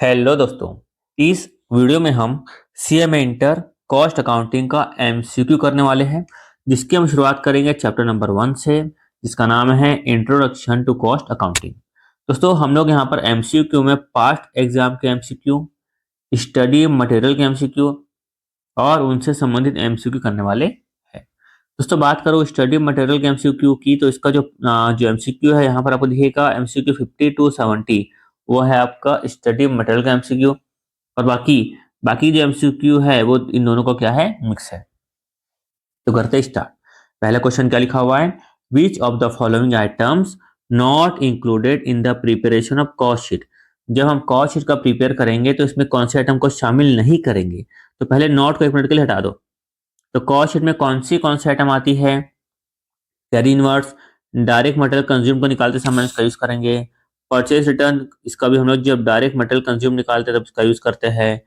Hello दोस्तों। इस video में हम सीएमए इंटर कॉस्ट अकाउंटिंग का एमसीक्यू करने वाले हैं, जिसकी हम शुरुआत करेंगे चैप्टर नंबर 1 से, जिसका नाम है इंट्रोडक्शन टू कॉस्ट अकाउंटिंग। दोस्तों, हम लोग यहाँ पर एमसीक्यू में पास्ट एग्जाम के एमसीक्यू, स्टडी मटेरियल के एमसीक्यू और उनसे संबंधित एमसीक्यू करने वाले हैं। दोस्तों, बात करो स्टडी मटेरियल के एमसीक्यू की, तो इसका जो एमसीक्यू है, यहाँ पर आपको दिखेगा एमसीक्यू 50 to 70, वो है आपका स्टडी मटेरियल का एमसीक्यू। और बाकी बाकी जो एमसीक्यू है वो इन दोनों का क्या है, मिक्स है। तो करते स्टार्ट। पहला क्वेश्चन क्या लिखा हुआ है, which of the following items not included in the preparation of cost sheet. जब हम कॉस्ट शीट का प्रिपेयर करेंगे तो इसमें कौन से आइटम को शामिल नहीं करेंगे। तो पहले नॉट को एक मिनट के लिए हटा दो। तो कॉस्ट शीट में कौन सी आइटम आती है, carry inverse, direct material consume को निकालते समय इसका यूज करेंगे। परचेज रिटर्न, इसका भी हम लोग जब डायरेक्ट मटेरियल कंज्यूम निकालते हैं तब इसका यूज करते हैं।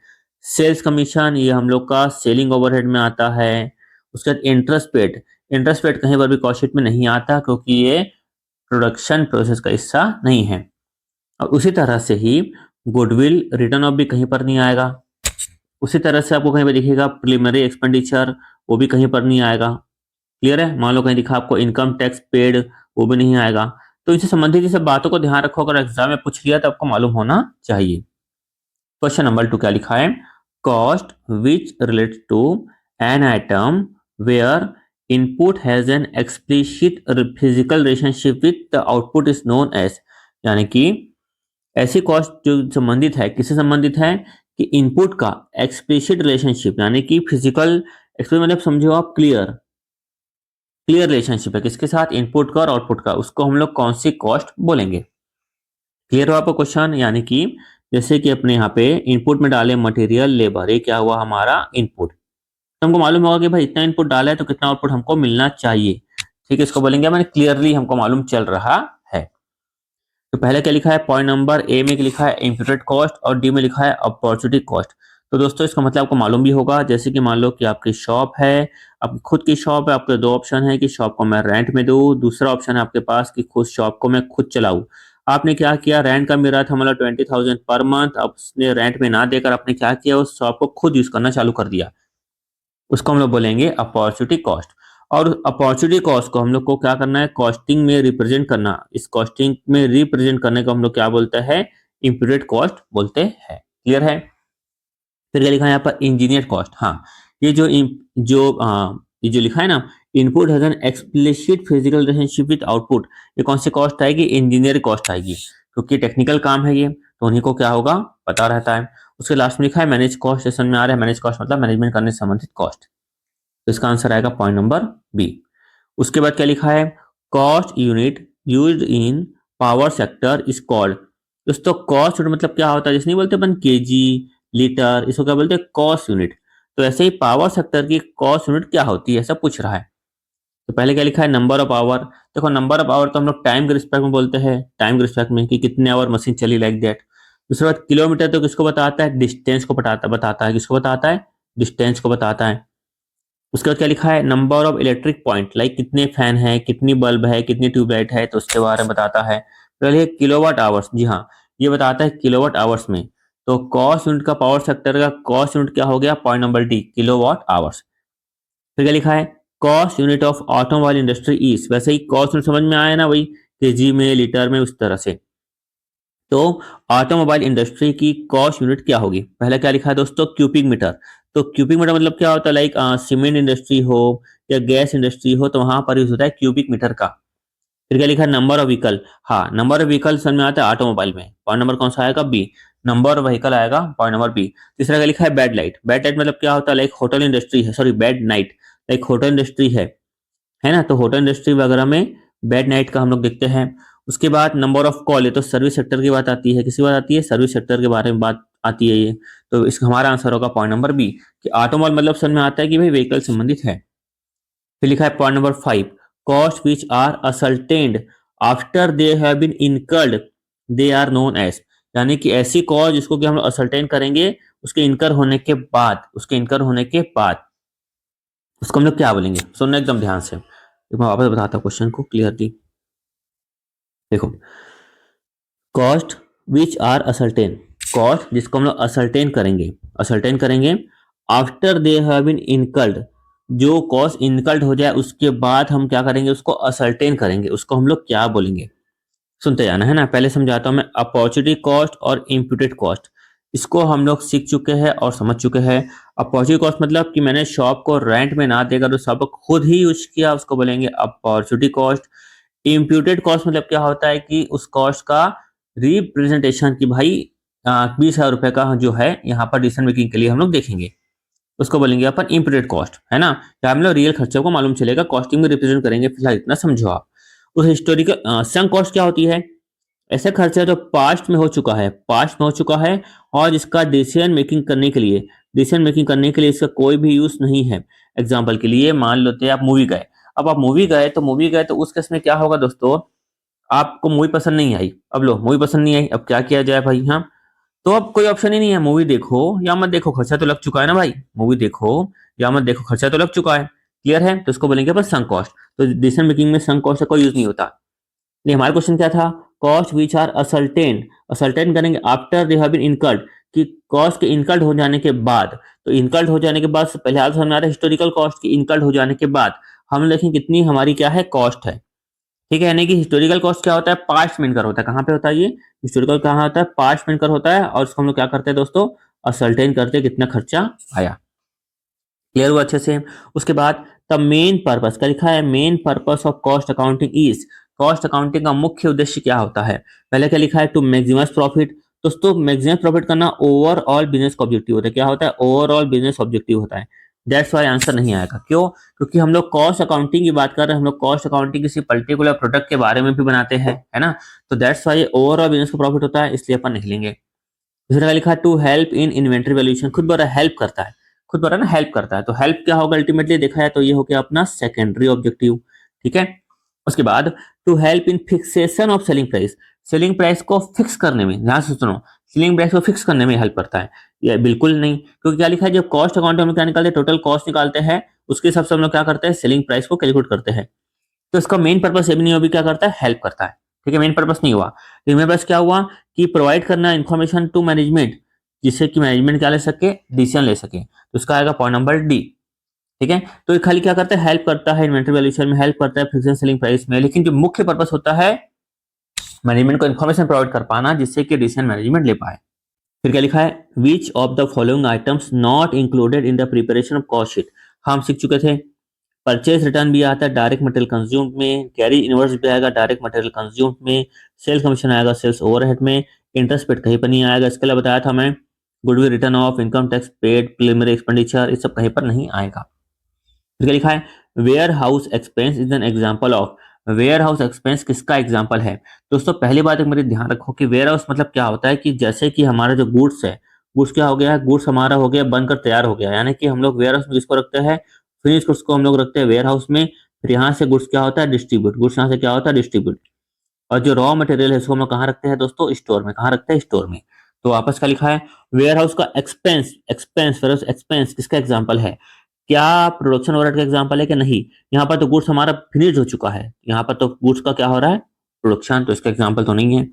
सेल्स कमीशन, ये हम लोग का सेलिंग ओवरहेड में आता है। उसके बाद इंटरेस्ट पेड कहीं पर भी कॉस्ट शीट में नहीं आता, क्योंकि ये प्रोडक्शन प्रोसेस का हिस्सा नहीं है। और उसी तरह से ही गुडविल रिटर्न ऑफ भी कहीं पर नहीं आएगा। उसी तरह से आपको कहीं पर दिखेगा प्रिलिमिनरी एक्सपेंडिचर, वो भी कहीं पर नहीं आएगा। क्लियर है। मान लो कहीं दिखा आपको इनकम टैक्स पेड, वो भी नहीं आएगा। तो इनसे संबंधित ये सब बातों को ध्यान रखो, अगर एग्जाम में पूछ लिया तो आपको मालूम होना चाहिए। क्वेश्चन नंबर 2 क्या लिखा है, cost which relates to an item where input has an explicit physical relationship with the output is known as. यानी कि ऐसी कॉस्ट जो संबंधित है, किससे संबंधित है कि इनपुट का एक्सप्लिसिट रिलेशनशिप, यानी कि फिजिकल एक्सप्लिसिट मतलब समझो आप क्लियर रिलेशनशिप है किसके साथ, इनपुट का और आउटपुट का, उसको हम लोग कौन सी कॉस्ट बोलेंगे। क्लियर हो आपको क्वेश्चन। यानी कि जैसे कि अपने यहाँ पे इनपुट में डाले मटेरियल लेबर, ये क्या हुआ हमारा इनपुट। तो हमको मालूम होगा कि भाई इतना इनपुट डाला है तो कितना आउटपुट हमको मिलना चाहिए। ठीक है, इसको बोलेंगे मैंने क्लियरली हमको मालूम चल रहा है। तो पहले क्या लिखा है, पॉइंट नंबर ए में लिखा है इम्प्यूटेड कॉस्ट और डी में लिखा है अपॉर्चुनिटी कॉस्ट। तो दोस्तों इसका मतलब आपको मालूम भी होगा, जैसे कि मान लो कि आपकी शॉप है, आपकी खुद की शॉप है, आपके दो ऑप्शन है कि शॉप को मैं रेंट में दूं, दूसरा ऑप्शन है आपके पास कि खुद शॉप को मैं खुद चलाऊं। आपने क्या किया, रेंट का मिला था मतलब 20,000 पर मंथ, अब उसने रेंट में ना देकर आपने क्या किया, उस शॉप को खुद यूज करना चालू कर दिया, उसको हम लोग बोलेंगे अपॉर्चुनिटी कॉस्ट। और अपॉर्चुनिटी कॉस्ट को हम लोग को क्या करना है, कॉस्टिंग में रिप्रेजेंट करना। इस कॉस्टिंग में रिप्रेजेंट करने को हम लोग क्या बोलते हैं, इम्प्यूटेड कॉस्ट बोलते हैं। क्लियर है। फिर क्या लिखा है यहाँ पर, इंजीनियर कॉस्ट। हाँ, ये जो ये जो लिखा है ना, input has an explicit physical relationship with output, ये कौन सी कॉस्ट आएगी, इंजीनियर कॉस्ट आएगी, क्योंकि टेक्निकल काम है ये, तो उन्हीं को क्या होगा पता रहता है। उसके लास्ट में लिखा है मैनेज कॉस्ट, सेशन में आ रहा है मैनेज कॉस्ट मतलब मैनेजमेंट करने से संबंधित कॉस्ट। तो इसका आंसर आएगा पॉइंट नंबर बी। उसके बाद क्या लिखा है, cost unit used in power sector is called. दोस्तों कॉस्ट यूनिट मतलब क्या होता है, जैसे नहीं बोलते अपन केजी लीटर, इसको क्या बोलते हैं, कॉस्ट यूनिट। तो ऐसे ही पावर सेक्टर की कॉस्ट यूनिट क्या होती है, ऐसा पूछ रहा है। तो पहले क्या लिखा है, नंबर ऑफ आवर। देखो नंबर ऑफ आवर तो हम लोग टाइम के रिस्पेक्ट में बोलते हैं, टाइम के रिस्पेक्ट में कि कितने आवर मशीन चली, लाइक दैट। दूसरी बात किलोमीटर, तो किसको बताता है, डिस्टेंस को बताता है, किसको बताता है, डिस्टेंस को बताता है। उसके बाद क्या लिखा है, number of electric point, like कितने फैन है, कितनी बल्ब है, कितनी ट्यूबलाइट है, तो उसके बारे में बताता है। पहले किलोवाट आवर्स, जी हाँ, ये बताता है किलोवाट आवर्स में। तो कॉस्ट यूनिट का पावर सेक्टर का कॉस्ट यूनिट क्या हो गया, point number D, kilowatt hours. फिर क्या लिखा है, cost unit of automobile industry is, वैसे ही कॉस्ट यूनिट समझ में आया ना, वही केजी में, लीटर में, उस तरह से। तो ऑटोमोबाइल इंडस्ट्री की कॉस्ट यूनिट क्या होगी, पहले क्या लिखा है दोस्तों, क्यूबिक मीटर। तो क्यूबिक मीटर मतलब क्या होता है, लाइक सीमेंट इंडस्ट्री हो या गैस इंडस्ट्री हो तो वहां पर यूज होता है क्यूबिक मीटर का। फिर क्या लिखा है, नंबर ऑफ व्हीकल। हाँ, नंबर ऑफ व्हीकल समझ में आता है ऑटोमोबाइल में, पॉइंट नंबर कौन सा आएगा, बी, नंबर ऑफ व्हीकल आएगा पॉइंट नंबर बी। तीसरा क्या लिखा है, बेड लाइट। बेड लाइट मतलब क्या होता है, लाइक होटल इंडस्ट्री है, sorry bad night, like hotel industry है ना, तो होटल इंडस्ट्री वगैरह में बेड नाइट का हम लोग देखते हैं। उसके बाद नंबर ऑफ कॉल, ये तो सर्विस सेक्टर की बात आती है, किसी बात आती है, सर्विस सेक्टर के बारे में बात आती है ये। तो इसका हमारा आंसर होगा पॉइंट नंबर बी, कि ऑटोमोबाइल मतलब समझ में आता है कि भाई व्हीकल संबंधित है। फिर लिखा है point number 5, cost which are ascertained after they have been incurred they are known as. यानी कि ऐसी कॉस्ट जिसको कि हम लोग असल्टेन करेंगे, उसके इनकर होने के बाद, उसको हम लोग क्या बोलेंगे, सुनना एकदम ध्यान से। मैं वापस बताता हूँ क्वेश्चन को क्लियरली। देखो, cost which are ascertain, cost जिसको हम लोग असर्टेन करेंगे after they have been incurred, जो कॉस्ट इनकल्ड हो जाए उसके बाद हम क्या करेंगे, उसको असर्टेन करेंगे, उसको हम लोग क्या बोलेंगे, सुनते जाना है ना। पहले समझाता हूं मैं, अपॉर्चुनिटी कॉस्ट और इम्प्यूटेड कॉस्ट, इसको हम लोग सीख चुके हैं और समझ चुके हैं। अपॉर्चुनिटी कॉस्ट मतलब कि मैंने शॉप को रेंट में ना देकर तो शॉप को खुद ही यूज किया, उसको बोलेंगे अपॉर्चुनिटी कॉस्ट। इम्प्यूटेड कॉस्ट मतलब क्या होता है कि उस कॉस्ट का रिप्रेजेंटेशन की भाई 20,000 रुपए का जो है यहाँ पर डिसीजन मेकिंग के लिए हम लोग देखेंगे, उसको बोलेंगे अपन इम्प्यूटेड कॉस्ट, है ना। या हम लोग रियल खर्चों को मालूम चलेगा, कॉस्टिंग में रिप्रेजेंट करेंगे, फिलहाल इतना समझो आप। उस हिस्टोरिकल संक कॉस्ट क्या होती है, ऐसा खर्चा जो पास्ट में हो चुका है और जिसका डिसीजन मेकिंग करने के लिए इसका कोई भी यूज नहीं है। एग्जाम्पल के लिए मान लेते हैं आप मूवी गए, अब आप मूवी गए तो उस केस में क्या होगा दोस्तों, आपको मूवी पसंद नहीं आई, अब लो मूवी पसंद नहीं आई, अब क्या किया जाए भाई, हाँ तो अब कोई ऑप्शन ही नहीं है, मूवी देखो या मत देखो, खर्चा तो लग चुका है ना भाई, मूवी देखो या मत देखो, खर्चा तो लग चुका है, क्लियर है, तो इसको बोलेंगे अपन संक कॉस्ट। तो डिसीजन मेकिंग में संक कॉस्ट का कोई यूज नहीं होता। ये हमारा क्वेश्चन क्या था, कॉस्ट विच आर असल्टेन करेंगे after they have been incurred, कि कॉस्ट के इनकर्ड हो जाने के बाद, तो इनकर्ड हो जाने के बाद पहले आज हमारा हिस्टोरिकल कॉस्ट की इनकर्ड हो जाने के बाद हम देखें कितनी हमारी क्या है कॉस्ट है, ठीक है। यानी कि हिस्टोरिकल कॉस्ट क्या होता है, पास्ट में इनकर होता है, कहाँ पे होता है ये हिस्टोरिकल, कहाँ होता है पास्ट में इनकर होता है, और उसको हम लोग क्या करते हैं दोस्तों, असल्टेन करते हैं कितना खर्चा आया, क्लियर हुआ अच्छे से। उसके बाद द मेन पर्पस का लिखा है, main purpose of cost accounting is, cost accounting का मुख्य उद्देश्य क्या होता है, पहले क्या लिखा है, टू मैक्सिमाइज प्रॉफिट। दोस्तों मैक्सिमाइज प्रॉफिट करना ओवरऑल बिजनेस का ऑब्जेक्टिव होता है, क्या होता है, ओवरऑल बिजनेस ऑब्जेक्टिव होता है। दैट्स वाई आंसर नहीं आएगा, क्यों, क्योंकि हम लोग कॉस्ट अकाउंटिंग की बात कर रहे हैं, हम लोग कॉस्ट अकाउंटिंग किसी पर्टिकुलर प्रोडक्ट के बारे में भी बनाते हैं, है ना, तो दैट्स वाई ओवरऑल बिजनेस का प्रॉफिट होता है, इसलिए अपन नहीं लेंगे। दूसरा लिखा है to help in inventory valuation, खुद बोला हेल्प करता है, खुद बोला ना हेल्प करता है, तो हेल्प क्या होगा अल्टीमेटली देखा है तो ये हो गया अपना सेकेंडरी ऑब्जेक्टिव, ठीक है। उसके बाद to help in fixation of selling price को फिक्स करने में, ध्यान से सुनो, सेलिंग प्राइस को फिक्स करने में हेल्प करता है, ये बिल्कुल नहीं, क्योंकि क्या लिखा है, जब कॉस्ट अकाउंट में हम क्या निकालते हैं, टोटल कॉस्ट निकालते हैं, उसके हिसाब से हम लोग क्या करते हैं, सेलिंग प्राइस को कैलकुलेट करते हैं, तो इसका मेन पर्पस ये भी नहीं हो, भी क्या करता है, हेल्प करता है, ठीक है, मेन पर्पस नहीं हुआ। तो मेरे पास क्या हुआ कि प्रोवाइड करना इन्फॉर्मेशन टू मैनेजमेंट, जिससे कि मैनेजमेंट क्या ले सके, डिसीजन ले सके, तो इसका आएगा पॉइंट नंबर डी, ठीक है। तो ये खाली क्या करता है, हेल्प करता है इन्वेंटरी वैल्यूएशन में, हेल्प करता है फिक्स एंड सेलिंग प्राइस में, लेकिन जो मुख्य पर्पस होता है मैनेजमेंट को इन्फॉर्मेशन प्रोवाइड कर पाना, जिससे कि डिसीजन मैनेजमेंट ले पाए। फिर क्या लिखा है, which of the following items not included in the preparation of cost sheet, हम सीख चुके थे, परचेज रिटर्न भी आता है डायरेक्ट मटेरियल कंज्यूम में, कैरी इनवर्स भी आएगा डायरेक्ट मटेरियल कंज्यूम में, सेल्स कमीशन आएगा सेल्स ओवरहेड में, इंटरेस्ट पेड कहीं पर नहीं आएगा, इसके लिए बताया था मैं, goodwill return of, income tax paid, preliminary expenditure, ये सब कहीं पर नहीं आएगा। फिर क्या लिखा है, warehouse expense is an example of, warehouse expense किसका एग्जाम्पल है। दोस्तों पहली बात एक मेरी ध्यान रखो कि वेयर हाउस मतलब क्या होता है, कि जैसे कि हमारा जो गुड्स है, गुड्स क्या हो गया, गुड्स हमारा हो गया बनकर तैयार हो गया, यानी कि हम लोग वेयर हाउस में किसको रखते हैं, फिनिश गुड्स को हम लोग रखते हैं वेयर हाउस में, फिर यहाँ से गुड्स क्या होता है, डिस्ट्रीब्यूट, गुड्स यहाँ से क्या होता है, डिस्ट्रीब्यूट, और जो रॉ मटेरियल है उसको हम लोग कहाँ रखते हैं दोस्तों, स्टोर में, कहाँ रखते हैं, स्टोर में। तो वापस का लिखा है, वेयर हाउस का एक्सपेंस, एक्सपेंस किसका एग्जाम्पल है, क्या प्रोडक्शन ओवरहेड का एग्जांपल है कि नहीं, यहाँ पर तो गुड्स हमारा फिनिश हो चुका है, यहाँ पर तो गुड्स का क्या हो रहा है, प्रोडक्शन, तो इसका एग्जांपल तो नहीं है।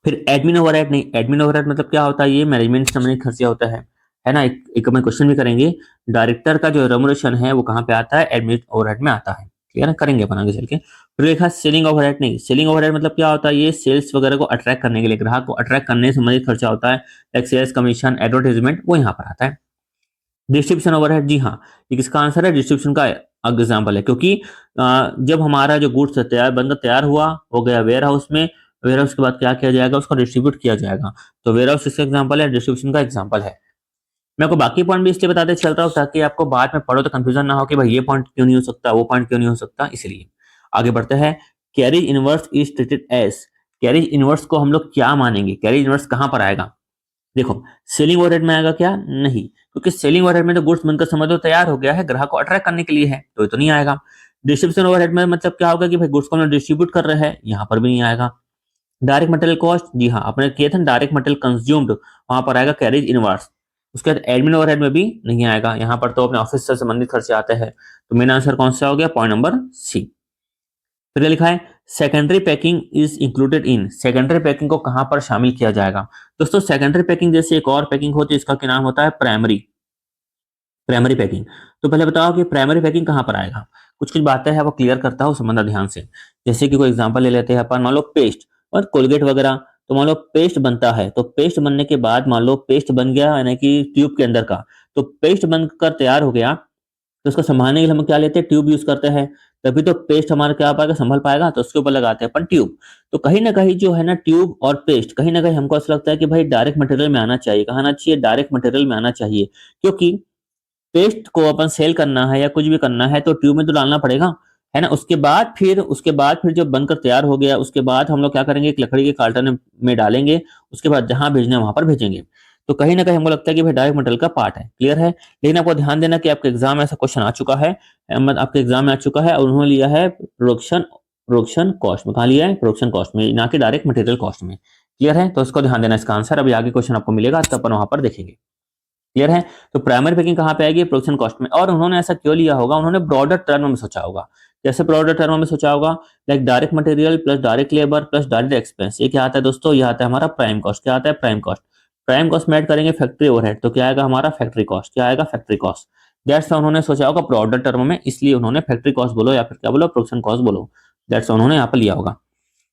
फिर एडमिन ओवरहेड, नहीं, एडमिन ओवरहेड मतलब क्या होता है, ये मैनेजमेंट से संबंधित खर्चा होता है ना, एक में क्वेश्चन भी करेंगे, डायरेक्टर का जो रेम्युनरेशन है वो कहाँ पे आता है, एडमिन ओवरहेड में आता है, क्लियर है, करेंगे अपन आगे चल के। फिर लिखा सेलिंग ओवरहेड, नहीं, सेलिंग ओवरहेड मतलब क्या होता है, ये सेल्स वगैरह को अट्रैक्ट करने के लिए, ग्राहक को अट्रैक्ट करने से संबंधित खर्चा होता है, लाइक सेल्स कमीशन, एडवर्टाइजमेंट, वो यहाँ पर आता है। डिस्ट्रीब्यूशन ओवरहेड, जी हाँ, ये किसका आंसर है, डिस्ट्रीब्यूशन का एग्जाम्पल है, क्योंकि जब हमारा जो गुड्स तैयार बनकर तैयार हुआ हो गया वेयर हाउस में, वेयर हाउस के बाद क्या किया जाएगा, उसको डिस्ट्रीब्यूट किया जाएगा, तो वेयर हाउस किसका एग्जाम्पल है, डिस्ट्रीब्यूशन का एग्जाम्पल है। मैं आपको बाकी पॉइंट भी इसलिए बताते चल रहा हूँ ताकि आपको बाद में पढ़ो तो कंफ्यूजन ना हो कि भाई ये पॉइंट क्यों नहीं हो सकता, वो पॉइंट क्यों नहीं हो सकता, इसलिए आगे बढ़ते हैं। Carriage inwards is treated as, carriage inwards को हम लोग क्या मानेंगे, कैरिज इनवर्स कहाँ पर आएगा, देखो सेलिंग ओवरहेड में आएगा क्या, नहीं, क्योंकि सेलिंग ओवरहेड में तो गुड्स बनकर समझ लो तैयार हो गया है, ग्राहक को अट्रैक्ट करने के लिए है, तो ये तो नहीं आएगा। डिस्ट्रीब्यूशन ओवरहेड में मतलब क्या होगा कि भाई गुड्स को हम डिस्ट्रीब्यूट कर रहे हैं, यहाँ पर भी नहीं आएगा। डायरेक्ट मटेरियल कॉस्ट, जी हाँ, अपने किए थे डायरेक्ट मटेरियल कंज्यूम्ड, वहां पर आएगा कैरेज इनवर्स। उसके बाद एडमिन ओवरहेड में भी नहीं आएगा, यहाँ पर तो अपने ऑफिस से संबंधित खर्चे आते हैं, तो मेन आंसर कौन सा हो गया, पॉइंट नंबर सी। फिर लिखा है secondary packing is included in, secondary packing को कहां पर शामिल किया जाएगा? दोस्तों सेकेंडरी पैकिंग जैसे एक और पैकिंग होती है, इसका क्या नाम होता है? Primary, primary packing. तो पहले बताओ कि प्राइमरी पैकिंग कहां पर आएगा। कुछ कुछ बातें हैं वो क्लियर करता हूं, समझना ध्यान से। जैसे कि कोई एग्जांपल ले लेते हैं अपन, मान लो पेस्ट और कोलगेट वगैरह। तो मान लो पेस्ट बनता है, तो पेस्ट बनने के बाद मान लो पेस्ट बन गया यानी कि ट्यूब के अंदर का, तो पेस्ट बनकर तैयार हो गया, तो उसको संभालने के लिए हम क्या लेते हैं? ट्यूब यूज करते हैं। तभी तो पेस्ट हमारा क्या पाएगा? संभल पाएगा, तो उसके ऊपर लगाते हैं अपन ट्यूब। तो कहीं ना कहीं जो है ना ट्यूब और पेस्ट, कहीं ना कहीं हमको ऐसा लगता है कि भाई डायरेक्ट मटेरियल में आना चाहिए। कहाँ आना चाहिए? डायरेक्ट मटेरियल में आना चाहिए, क्योंकि पेस्ट को अपन सेल करना है या कुछ भी करना है तो ट्यूब में तो डालना पड़ेगा, है ना। उसके बाद फिर जब बनकर तैयार हो गया, उसके बाद हम लोग क्या करेंगे? एक लकड़ी के कार्टन में डालेंगे, उसके बाद जहां भेजना है वहां पर भेजेंगे। तो कहीं ना कहीं हमको लगता है कि भाई डायरेक्ट मटेरियल का पार्ट है। क्लियर है? लेकिन आपको ध्यान देना कि आपके एग्जाम में ऐसा क्वेश्चन आ चुका है, आपके एग्जाम में आ चुका है, और उन्होंने लिया है प्रोडक्शन, प्रोडक्शन कॉस्ट में। कहा लिया है? प्रोडक्शन कॉस्ट में, ना कि डायरेक्ट मटेरियल कॉस्ट में। क्लियर है? तो इसको ध्यान देना, इसका आंसर अभी आगे क्वेश्चन आपको मिलेगा तो अपन वहां पर देखेंगे। क्लियर है? तो प्राइमरी पैकिंग कहाँ पे आएगी? प्रोडक्शन कॉस्ट में। और उन्होंने ऐसा क्यों लिया होगा? उन्होंने ब्रॉडर टर्म में सोचा होगा। कैसे ब्रॉडर टर्म में सोचा होगा? Like direct material plus direct labour plus direct expense. ये क्या आता है दोस्तों? ये आता है हमारा प्राइम कॉस्ट। क्या आता है? Prime cost. प्राइम कॉस्ट में ऐड करेंगे फैक्ट्री ओवरहेड, तो क्या आएगा हमारा? Factory cost. क्या आएगा? Factory cost. दैट्स उन्होंने सोचा होगा ब्रॉडर टर्म में, इसलिए उन्होंने फैक्ट्री कॉस्ट बोलो या फिर क्या बोलो? प्रोडक्शन कॉस्ट बोलो। दैट्स उन्होंने यहाँ पर लिया होगा।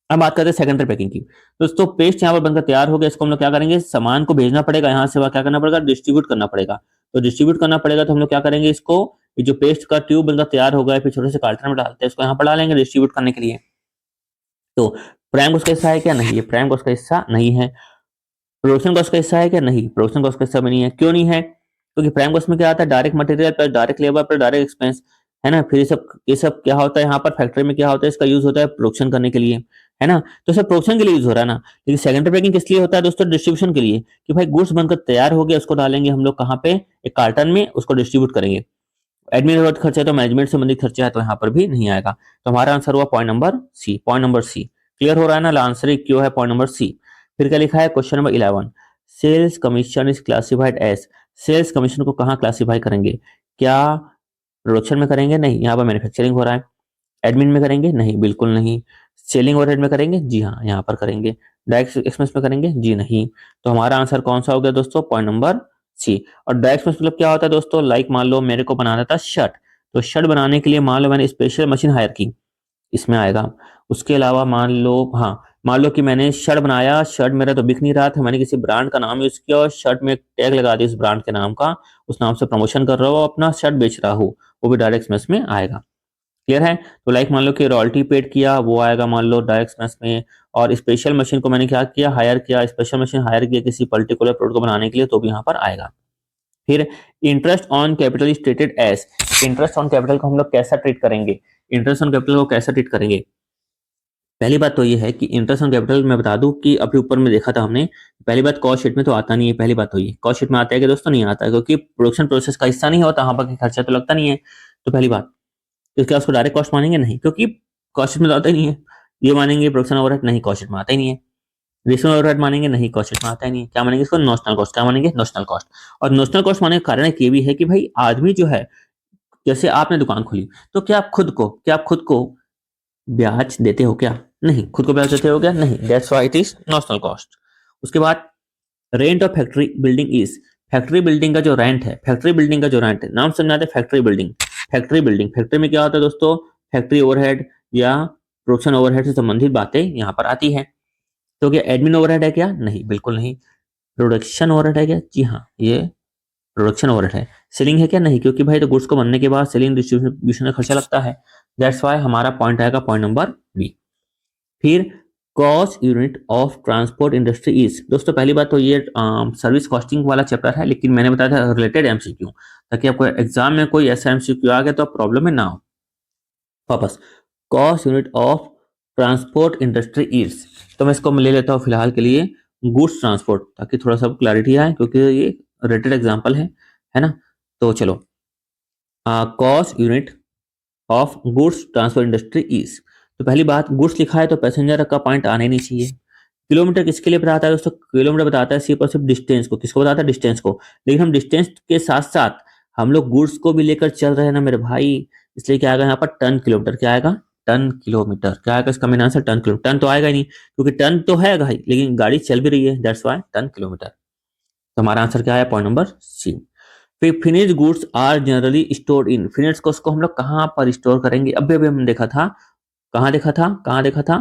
अब बात करते हैं सेकेंडरी पैकिंग की। दोस्तों पेस्ट यहाँ पर बनकर तैयार हो गया, इसको हम लोग क्या करेंगे? सामान को भेजना पड़ेगा, यहाँ से वह क्या करना पड़ेगा? डिस्ट्रीब्यूट करना पड़ेगा। तो डिस्ट्रीब्यूट करना पड़ेगा तो हम लोग क्या करेंगे? इसको, ये जो पेस्ट का ट्यूब बनकर तैयार हो गया, फिर छोटे से कार्टन में डालते हैं, इसको यहाँ पर डालेंगे डिस्ट्रीब्यूट करने के लिए। तो प्राइम कॉस्ट का हिस्सा है क्या? नहीं, ये प्राइम कॉस्ट का हिस्सा नहीं है। प्रोडक्शन कॉस्ट का हिस्सा है क्या? नहीं, प्रोडक्शन कॉस्ट का हिस्सा भी नहीं है। क्यों नहीं है? क्योंकि प्राइम कॉस्ट में क्या आता है? Direct material plus direct labour plus direct expense, है ना। फिर ये सब क्या होता है यहाँ पर? फैक्ट्री में क्या होता है? इसका यूज होता है प्रोडक्शन करने के लिए, है ना। तो सब प्रोडक्शन के लिए यूज हो रहा है ना। लेकिन सेकेंडरी पैकिंग किस लिए होता है दोस्तों? डिस्ट्रीब्यूशन के लिए, कि भाई गुड्स बनकर तैयार हो गया, उसको डालेंगे हम लोग कहाँ पे? एक कार्टन में, उसको डिस्ट्रीब्यूट करेंगे। एडमिन खर्चा तो मैनेजमेंट संबंधित खर्चा है, तो यहाँ पर भी नहीं आएगा। तो हमारा आंसर हुआ point number C. Point number C clear हो रहा है ना? आंसर क्यों है? Point number C. फिर क्या लिखा है? Question number 11, sales commission is classified as. Sales commission को कहाँ क्लासिफाई करेंगे? क्या प्रोडक्शन में करेंगे? नहीं, यहाँ पर मैन्युफैक्चरिंग हो रहा है। एडमिन में करेंगे? नहीं, बिल्कुल नहीं। सेलिंग ओवरहेड में करेंगे? जी हाँ, यहाँ पर करेंगे। डायरेक्ट एक्सपेंस में करेंगे? जी नहीं। तो हमारा आंसर कौन सा हो गया दोस्तों? Point number C. और डायरेक्ट एक्सपेंस मतलब क्या होता है दोस्तों? लाइक मान लो मेरे को बनाना था शर्ट, तो शर्ट बनाने के लिए मान लो मैंने स्पेशल मशीन हायर की, इसमें आएगा। उसके अलावा मान लो, हाँ, मान लो कि मैंने शर्ट बनाया, शर्ट मेरा तो बिक नहीं रहा था, मैंने किसी ब्रांड का नाम यूज किया और शर्ट में एक टैग लगा दिया उस ब्रांड के नाम का, उस नाम से प्रमोशन कर रहा हूँ, अपना शर्ट बेच रहा हूँ, वो भी डायरेक्ट एक्सपेंस में आएगा। क्लियर है? तो लाइक मान लो कि रॉयल्टी पेड किया, वो आएगा मान लो डायरेक्ट एक्सपेंस में। और स्पेशल मशीन को मैंने क्या किया? हायर किया, स्पेशल मशीन हायर किया किसी पर्टिकुलर प्रोडक्ट को बनाने के लिए, तो भी यहाँ पर आएगा। फिर interest on capital is treated as. Interest on capital को हम लोग कैसा ट्रीट करेंगे? इंटरेस्ट ऑन कैपिटल को कैसा ट्रीट करेंगे? पहली बात तो ये है कि इंटरेस्ट ऑन कैपिटल मैं बता दूं कि अभी ऊपर में देखा था हमने, पहली बात कॉस्ट शीट में तो आता नहीं है। पहली बात तो ये कॉस्ट शीट में आता है कि दोस्तों? नहीं आता है, क्योंकि प्रोडक्शन प्रोसेस का हिस्सा नहीं होता, वहां पर खर्चा तो लगता नहीं है। तो पहली बात, तो क्या उसको डायरेक्ट कॉस्ट मानेंगे? नहीं, क्योंकि कॉस्ट शीट में तो आता ही नहीं है। ये मानेंगे प्रोडक्शन ओवरहेड? नहीं, कॉस्ट शीट में आता ही नहीं है। रेशनल ओवरहेड मानेंगे? नहीं, कॉस्ट शीट में आता ही नहीं है। क्या मानेंगे इसको? Notional cost. क्या मानेंगे? Notional cost. और नोशनल कॉस्ट मानने का कारण एक ये भी है कि भाई आदमी जो है, जैसे आपने दुकान खोली, तो क्या आप खुद को ब्याज देते हो क्या? नहीं, खुद को ब्याज देते हो क्या? नहीं। That's why it is notional cost. उसके बाद rent of factory building is. Factory building का जो रेंट है, फैक्ट्री बिल्डिंग का जो रेंट है, नाम समझ आते हैं factory building. Factory building, factory में क्या होता है दोस्तों? फैक्ट्री ओवरहेड या प्रोडक्शन ओवरहेड से संबंधित बातें यहाँ पर आती हैं। तो क्या एडमिन ओवरहेड है क्या? नहीं, बिल्कुल नहीं। प्रोडक्शन ओवरहेड है क्या? जी हाँ, ये प्रोडक्शन ओवरहेड है। सेलिंग है क्या? नहीं, क्योंकि भाई तो गुड्स को बनने के बाद सेलिंग डिस्ट्रीब्यूशन का खर्चा लगता है। दैट्स वाई हमारा पॉइंट आएगा पॉइंट नंबर बी। फिर cost unit of transport industry is. दोस्तों पहली बात तो ये सर्विस कॉस्टिंग वाला चैप्टर है, लेकिन मैंने बताया था रिलेटेड एमसीक्यू, ताकि आपको एग्जाम में कोई ऐसा एमसीक्यू आ गया तो प्रॉब्लम में ना हो। वापस, cost unit of transport industry is, तो मैं इसको ले लेता हूँ फिलहाल के लिए गुड्स ट्रांसपोर्ट, ताकि थोड़ा सा क्लैरिटी आए, क्योंकि ये रिलेटेड एग्जाम्पल है ना। तो चलो, cost unit of goods transport industry is. तो पहली बात, गुड्स लिखा है तो पैसेंजर का पॉइंट आने नहीं चाहिए। किलोमीटर किसके लिए बताता है दोस्तों? किलोमीटर बताता है सिर्फ और सिर्फ डिस्टेंस को। किसको बताता है? डिस्टेंस को। लेकिन हम डिस्टेंस के साथ साथ हम लोग गुड्स को भी लेकर चल रहे हैं ना मेरे भाई, इसलिए क्या आएगा यहाँ पर? Ton kilometre. क्या आएगा? Ton kilometre. क्या आएगा इसका main answer? Ton kilometre. Ton तो आएगा ही नहीं क्योंकि टन तो है भाई, लेकिन गाड़ी चल भी रही है, दैट्स व्हाई टन किलोमीटर। तो हमारा आंसर क्या है? Point number C. फिर finished goods are generally stored in, finished goods को हम लोग कहाँ पर स्टोर करेंगे? अभी अभी हमने देखा था, कहाँ देखा था, कहाँ देखा था?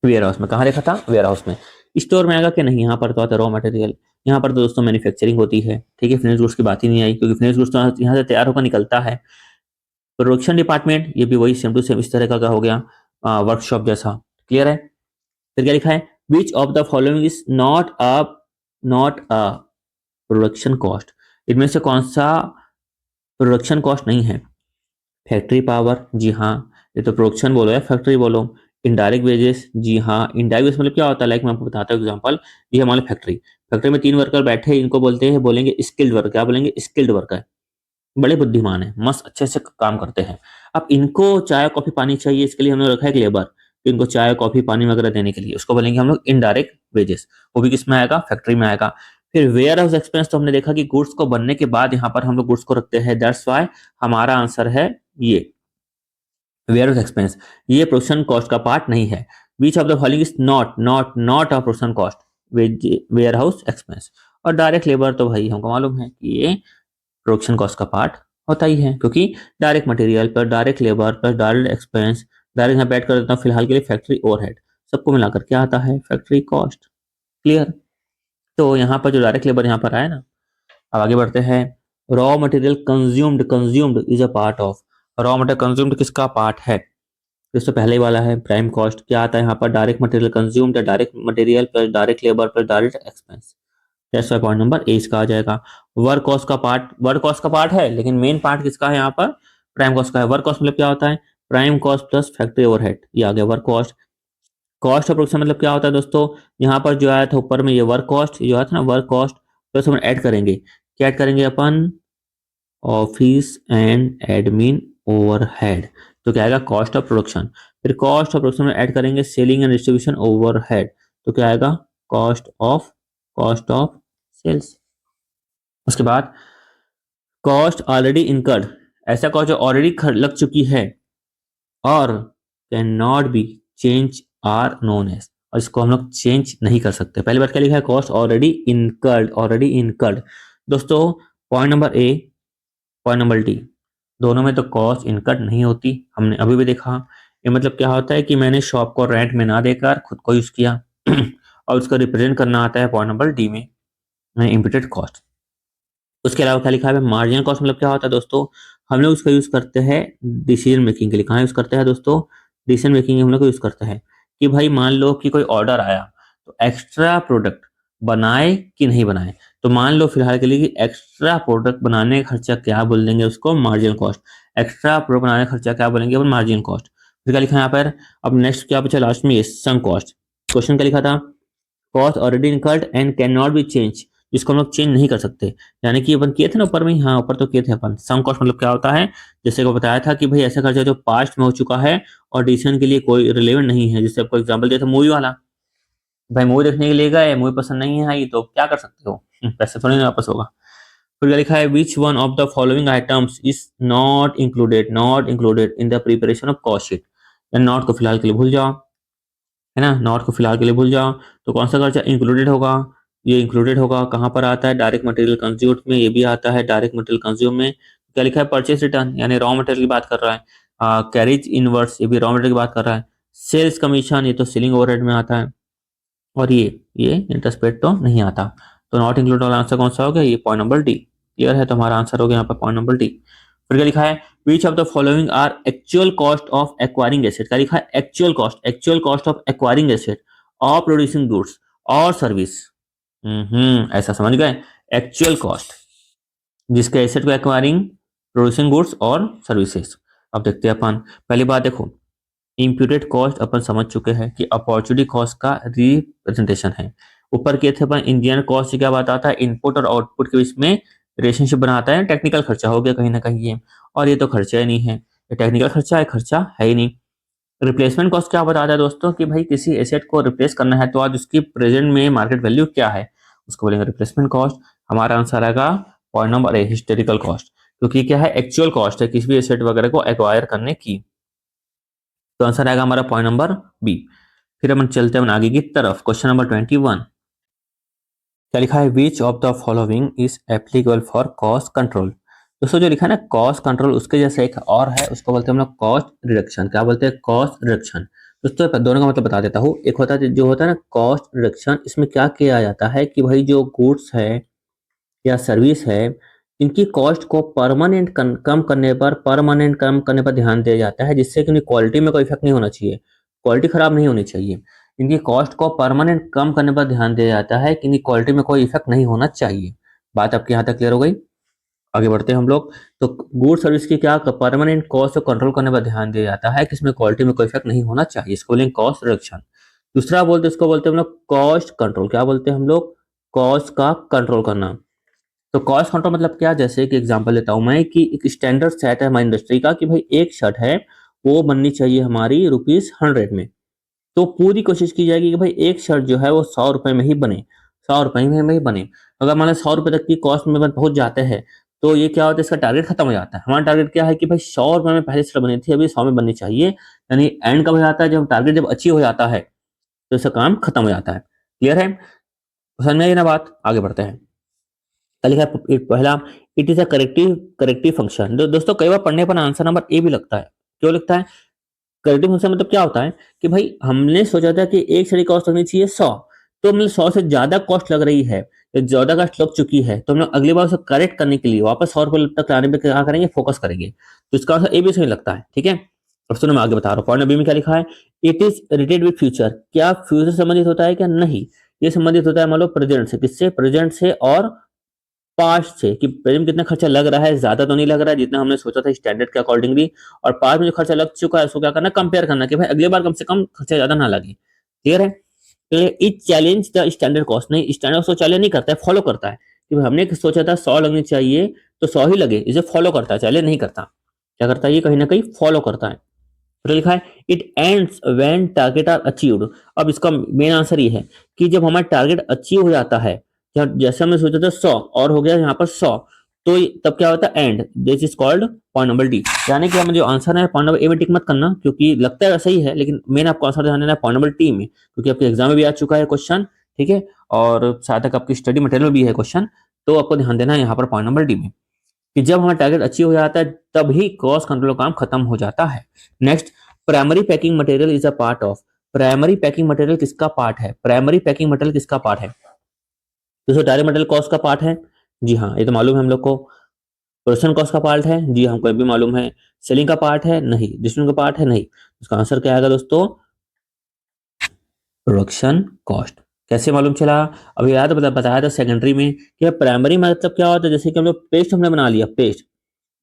वेयर हाउस में। कहाँ देखा था? वेयर हाउस में। स्टोर में आएगा कि नहीं? यहाँ पर तो आता है रॉ मटेरियल, यहाँ पर तो दोस्तों मैन्युफैक्चरिंग होती है, ठीक है। फिनिश गुड्स की बात ही नहीं आई क्योंकि फिनिश गुड्स तो यहाँ से तैयार होकर निकलता है। प्रोडक्शन डिपार्टमेंट, ये भी वही सेम टू सेम इस तरह का हो गया, वर्कशॉप जैसा। क्लियर है? फिर क्या लिखा है? Which of the following is not a production cost, इनमें से कौन सा प्रोडक्शन कॉस्ट नहीं है? फैक्ट्री पावर, जी हाँ, ये तो प्रोडक्शन बोलो या फैक्ट्री बोलो। इनडायरेक्ट वेजेस, जी हाँ, इनडायरेक्ट वेजेस मतलब क्या होता है? लाइक मैं आपको बताता हूँ एग्जांपल। ये हमारे फैक्ट्री, फैक्ट्री में 3 वर्कर बैठे हैं, इनको बोलते हैं, बोलेंगे स्किल्ड वर्कर। क्या बोलेंगे? Skilled worker. बड़े बुद्धिमान है, मस्त अच्छे से काम करते हैं। अब इनको चाय कॉफी पानी चाहिए, इसके लिए हमने रखा है एक लेबर, तो इनको चाय कॉफी पानी वगैरह देने के लिए, उसको बोलेंगे हम लोग इनडायरेक्ट वेजेस। वो भी किस में आएगा? फैक्ट्री में आएगा। फिर वेयर हाउस एक्सपेंस, तो हमने देखा कि गुड्स को बनने के बाद यहाँ पर हम लोग गुड्स को रखते हैं, दैट्स वाई हमारा आंसर है ये वेयर हाउस एक्सपेंस। ये प्रोडक्शन कॉस्ट का पार्ट नहीं है। Which of the following is not a production cost, warehouse expense. और डायरेक्ट लेबर तो भाई हमको मालूम है कि ये प्रोडक्शन कॉस्ट का पार्ट होता ही है, क्योंकि डायरेक्ट मटेरियल पर direct labour plus direct expense, direct यहाँ पे ऐड कर देता हूँ फिलहाल के लिए फैक्ट्री ओवरहेड, सबको मिलाकर क्या आता है? Factory cost. क्लियर? तो यहाँ पर जो डायरेक्ट लेबर यहाँ पर आया ना, अब आगे बढ़ते हैं। Raw material consumed is a part of, raw material consumed किसका पार्ट है? इससे पहले ही वाला है प्राइम कॉस्ट। क्या आता है यहाँ पर? Direct material consumed, direct material plus direct labour plus direct expense. That's why point number ए इसका आ जाएगा। वर्क कॉस्ट का पार्ट, वर्क कॉस्ट का पार्ट है, लेकिन मेन पार्ट किसका है यहाँ पर? प्राइम कॉस्ट का है। वर्क कॉस्ट मतलब क्या होता है? Prime cost plus factory overhead, ये आ गया work cost. Cost of production मतलब क्या होता है दोस्तों? यहाँ पर जो आया था ऊपर में, ये वर्क कॉस्ट, जो आया था ना वर्क कॉस्ट, प्लस हम ऐड करेंगे, क्या ऐड करेंगे अपन? Office and admin overhead. तो क्या आएगा? Cost of production. फिर कॉस्ट ऑफ प्रोडक्शन में ऐड करेंगे सेलिंग एंड डिस्ट्रीब्यूशन ओवरहेड, तो क्या आएगा? Cost of sales. उसके बाद कॉस्ट ऑलरेडी इनकर्ड, ऐसा कॉस्ट जो ऑलरेडी लग चुकी है और can not be change are known as, और इसको हम लोग चेंज नहीं कर सकते। पहली बात क्या लिखा है? Cost already incurred, already incurred. दोस्तों point number A, point number D, दोनों में तो कॉस्ट इनकर्ड नहीं होती, हमने अभी भी देखा। ये मतलब क्या होता है कि मैंने शॉप को रेंट में ना देकर खुद को यूज किया और उसका रिप्रेजेंट करना आता है पॉइंट नंबर डी में, इम्प्यूटेड कॉस्ट। उसके अलावा क्या लिखा है? मार्जिनल कॉस्ट मतलब क्या होता है दोस्तों? हम लोग उसका यूज करते हैं डिसीजन मेकिंग के लिए। कहाँ यूज करते हैं दोस्तों? डिसीजन मेकिंग हम लोग यूज करते हैं कि भाई मान लो कि कोई ऑर्डर आया, तो एक्स्ट्रा प्रोडक्ट बनाए कि नहीं बनाए। तो मान लो फिलहाल के लिए कि एक्स्ट्रा प्रोडक्ट बनाने का खर्चा क्या बोल देंगे? उसको मार्जिनल कॉस्ट। एक्स्ट्रा प्रोडक्ट बनाने का खर्चा क्या बोलेंगे? अपन मार्जिनल कॉस्ट। फिर क्या लिखा है यहाँ पर? अब नेक्स्ट क्या बचा लास्ट में? ये सम कॉस्ट। क्वेश्चन क्या लिखा था? Cost already incurred and can not be change, जिसको हम लोग चेंज नहीं कर सकते। यानी कि अपन किए थे ना ऊपर में, हाँ ऊपर तो किए थे अपन। सम कॉस्ट मतलब क्या होता है? जैसे को बताया था कि भाई ऐसा खर्चा जो पास्ट में हो चुका है और डिसीजन के लिए कोई रिलेवेंट नहीं है। जैसे आपको एग्जांपल दिया था मूवी वाला, भाई मूवी देखने के लिए गए, मूवी पसंद नहीं है आई, तो क्या कर सकते हो? पैसे थोड़ी ना वापस होगा। फिर क्या लिखा है? Which one of the following items is not included in the preparation of cost sheet. Not को फिलहाल के लिए भूल जाओ, है ना, नॉट को फिलहाल के लिए भूल जाओ। तो कौन सा खर्चा इंक्लूडेड होगा? ये इंक्लूडेड होगा, कहाँ पर आता है? डायरेक्ट मटेरियल कंज्यूम्ड में, ये भी आता है डायरेक्ट मटेरियल कंज्यूम में। क्या लिखा है? परचेस रिटर्न, यानी रॉ मटेरियल की बात कर रहा है। कैरिज इनवर्स, ये भी रॉ मटेरियल की बात कर रहा है। सेल्स कमीशन, ये तो सेलिंग ओवरहेड में आता है। और ये इंटरेस्ट पेड तो नहीं आता। तो नॉट इंक्लूड वाला आंसर कौन सा हो गया? ये पॉइंट नंबर डी। क्लियर है? तो हमारा आंसर हो गया यहाँ पर पॉइंट नंबर डी। फिर क्या लिखा है? Which of the following are actual cost of acquiring asset. क्या लिखा है? Actual cost of acquiring asset और प्रोड्यूसिंग गुड्स और सर्विस। ऐसा समझ गए? एक्चुअल कॉस्ट जिसके एसेट को एक्वायरिंग, प्रोड्यूसिंग गुड्स और सर्विसेज। अब देखते हैं अपन। पहली बात देखो, इम्प्यूटेड कॉस्ट अपन समझ चुके हैं कि अपॉर्चुनिटी कॉस्ट का रिप्रेजेंटेशन है। ऊपर किए थे अपन इंजीनियर कॉस्ट से क्या बताता है? इनपुट और आउटपुट के बीच में रिलेशनशिप बनाता है। टेक्निकल खर्चा हो गया कहीं ना कहीं ये, और ये तो खर्चा ही नहीं है, ये टेक्निकल खर्चा है, खर्चा है ही नहीं। रिप्लेसमेंट कॉस्ट क्या बताता है दोस्तों? कि भाई किसी एसेट को रिप्लेस करना है तो आज उसकी प्रेजेंट में मार्केट वैल्यू क्या है, उसको बोलेंगे रिप्लेसमेंट कॉस्ट। हमारा आंसर आएगा पॉइंट नंबर ए, हिस्टोरिकल कॉस्ट। क्योंकि क्या है, एक्चुअल कॉस्ट है किसी भी एसेट वगैरह को एक्वायर करने की। तो आंसर आएगा हमारा पॉइंट नंबर बी। फिर हम चलते हैं आगे की तरफ। क्वेश्चन नंबर 21, क्या लिखा है, which of the following is applicable for cost control. दोस्तों जो लिखा है ना कॉस्ट कंट्रोल, उसके जैसे एक और है, उसको बोलते हैं हम लोग कॉस्ट रिडक्शन। क्या बोलते हैं, कॉस्ट रिडक्शन। दोस्तों दोनों का मतलब बता देता हूँ। एक होता है जो होता है ना कॉस्ट रिडक्शन, इसमें क्या किया जाता है कि भाई जो गुड्स है या सर्विस है, इनकी कॉस्ट को परमानेंट कम करने पर ध्यान दिया जाता है, जिससे कि उनकी क्वालिटी में कोई इफेक्ट नहीं होना चाहिए, क्वालिटी खराब नहीं होनी चाहिए। इनकी कॉस्ट को परमानेंट कम करने पर ध्यान दिया जाता है कि इनकी क्वालिटी में कोई इफेक्ट नहीं होना चाहिए। बात आपके यहाँ तक क्लियर हो गई। आगे बढ़ते हैं हम लोग। तो गुड सर्विस की क्या परमानेंट कॉस्ट को कंट्रोल करने पर ध्यान दिया जाता है कि इसमें क्वालिटी में कोई इफेक्ट नहीं होना चाहिए, इसको बोलेंगे कॉस्ट रिडक्शन। दूसरा बोलते इसको बोलते हैं हम लोग कॉस्ट कंट्रोल। क्या बोलते हैं हम लोग, कॉस्ट का कंट्रोल करना। तो कॉस्ट कंट्रोल मतलब क्या, जैसे कि एग्जांपल लेता हूं मैं कि एक स्टैंडर्ड सेट है हमारी इंडस्ट्री का कि भाई एक शर्ट है वो बननी चाहिए हमारी ₹100 में। तो पूरी कोशिश की जाएगी कि भाई एक शर्ट जो है वो 100 रुपए में ही बने, 100 रुपए में ही बने। अगर मान लो 100 रुपए तक की कॉस्ट में पहुंच जाते हैं तो ये क्या होता है, इसका टारगेट खत्म हो जाता है। हमारा टारगेट क्या है कि भाई 100 रुपए में पहले शर्ट बनी थी, अभी 100 में बननी चाहिए। यानी एंड कब हो जाता है, जब टारगेट जब अचीव हो जाता है तो इसका काम खत्म हो जाता है। क्लियर है, समझ में आई ना बात। आगे बढ़ते हैं। लिखा है पहला, it is a corrective corrective function. दोस्तों कई बार पढ़ने पर आंसर नंबर ए भी लगता है। क्यों लगता है, करेक्टिव फंक्शन मतलब क्या होता है कि भाई हमने सोचा था कि एक शरी कॉस्ट लगनी चाहिए 100, तो मतलब 100 से ज्यादा कॉस्ट लग रही है, ज्यादा कॉस्ट लग चुकी है, तो हम लोग अगली बार उसे करेक्ट करने के लिए वापस 100 रुपए तक लाने पे क्या करेंगे, फोकस करेंगे। तो इसका आंसर ए भी सही लगता है। ठीक है, अब सुनो मैं आगे बता रहा हूँ। पॉइंट बी में क्या लिखा है, it is related with future. क्या फ्यूचर संबंधित होता है क्या, नहीं। ये संबंधित होता है मान लो प्रेजेंट से। किससे, प्रेजेंट से और पास्ट से, कि प्रेजेंट में कितना खर्चा लग रहा है, ज्यादा तो नहीं लग रहा है जितना हमने सोचा था स्टैंडर्ड के अकॉर्डिंगली, और पास्ट में जो खर्चा लग चुका है उसको क्या करना, कंपेयर करना कि भाई अगली बार कम से कम खर्चा ज्यादा ना लगे। क्लियर है। It challenge the standard cost, नहीं स्टैंडर्ड कॉस्ट चैलेंज नहीं करता है, फॉलो करता है कि भाई हमने सोचा था 100 लगनी चाहिए तो 100 ही लगे, इसे फॉलो करता है, चैलेंज नहीं करता। क्या करता है, ये कहीं ना कहीं फॉलो करता है। फिर लिखा है it ends when target are achieved. अब इसका मेन आंसर ये है कि जब हमारा टारगेट अचीव हो जाता है, जैसे हमने सोचा था 100 और हो गया यहाँ पर 100, तो तब क्या होता है, and this is called point number D. यानी कि हमें जो आंसर है पॉइंट नंबर ए में टिक मत करना, क्योंकि लगता है वैसा ही है, लेकिन मेन आपको आंसर ध्यान देना है पॉइंट नंबर टी में, क्योंकि आपके एग्जाम में भी आ चुका है क्वेश्चन। ठीक है, और साथ तक आपकी स्टडी मटेरियल में भी है क्वेश्चन, तो आपको ध्यान देना है यहाँ पर पॉइंट नंबर डी में, कि जब हमारा टारगेट अचीव हो जाता है तभी कॉस्ट कंट्रोल काम खत्म हो जाता है। Next, primary packing material is a part of. Primary packing material किसका पार्ट है, प्राइमरी पैकिंग मटेरियल किसका पार्ट है, तो डायरेक्ट मटेरियल कॉस्ट का पार्ट है। जी हाँ, ये तो मालूम है हम लोग को। प्रोडक्शन कॉस्ट का पार्ट है, जी हमको भी मालूम है। सेलिंग का पार्ट है, नहीं। डिस्ट्रीब्यूशन का पार्ट है, नहीं। इसका आंसर क्या आएगा दोस्तों, प्रोडक्शन कॉस्ट। कैसे मालूम चला, अभी याद बताया था सेकेंडरी में कि प्राइमरी मतलब क्या होता है, जैसे कि हम लोग पेस्ट हमने बना लिया, पेस्ट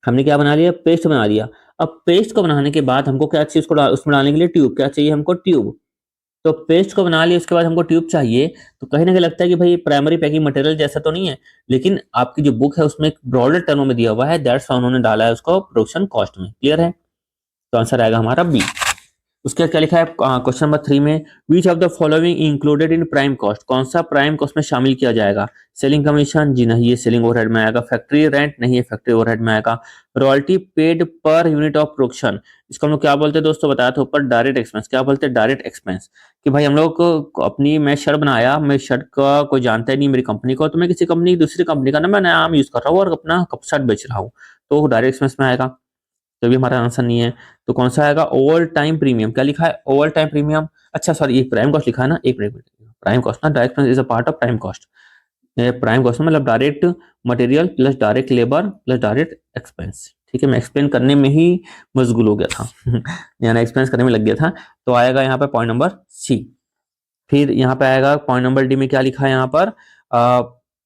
हमने क्या बना लिया, पेस्ट बना लिया। अब पेस्ट को बनाने के बाद हमको क्या चाहिए, उसको उसमें डालने के लिए ट्यूब, क्या चाहिए हमको, ट्यूब। तो पेस्ट को बना लिया उसके बाद हमको ट्यूब चाहिए, तो कहीं ना कहीं लगता है कि भाई प्राइमरी पैकिंग मटेरियल जैसा तो नहीं है, लेकिन आपकी जो बुक है उसमें एक ब्रॉडर टर्मों में दिया हुआ है, दैट्स उन्होंने डाला है उसको प्रोडक्शन कॉस्ट में। क्लियर है, तो आंसर आएगा हमारा बी। उसके बाद क्या लिखा है क्वेश्चन नंबर 3 में, which of the following included in prime cost. कौन सा प्राइम कॉस्ट में शामिल किया जाएगा, सेलिंग कमीशन, जी नहीं ये सेलिंग ओवरहेड में आएगा। फैक्ट्री रेंट, नहीं ये फैक्ट्री ओवरहेड में आएगा। रॉयल्टी पेड पर यूनिट ऑफ प्रोडक्शन, इसको हम लोग क्या बोलते हैं दोस्तों, बताया था ऊपर, डायरेक्ट एक्सपेंस। क्या बोलते हैं, डायरेक्ट एक्सपेंस। कि भाई हम लोग को अपनी, मैं शर्ट बनाया, मैं शर्ट का कोई जानता ही नहीं मेरी कंपनी को, तो मैं किसी कंपनी दूसरी कंपनी का ना मैं नाम यूज कर रहा हूँ और अपना शर्ट बेच रहा हूँ, तो डायरेक्ट एक्सपेंस में आएगा। तो भी हमारा आंसर नहीं है। तो कौन सा आएगा, ओवर टाइम प्रीमियम। क्या लिखा है, ओवर टाइम प्रीमियम। अच्छा सॉरी, ये प्राइम कॉस्ट लिखा है ना, एक मिनट। प्राइम कॉस्ट ना, direct is a part of prime cost. Prime cost मतलब direct material plus direct labour plus direct expense. ठीक है, मैं एक्सप्लेन करने में ही मशगूल हो गया था यानी एक्सपेंस करने में लग गया था। तो आएगा यहाँ पे पॉइंट नंबर सी। फिर यहाँ पे आएगा पॉइंट नंबर डी में, क्या लिखा है यहाँ पर,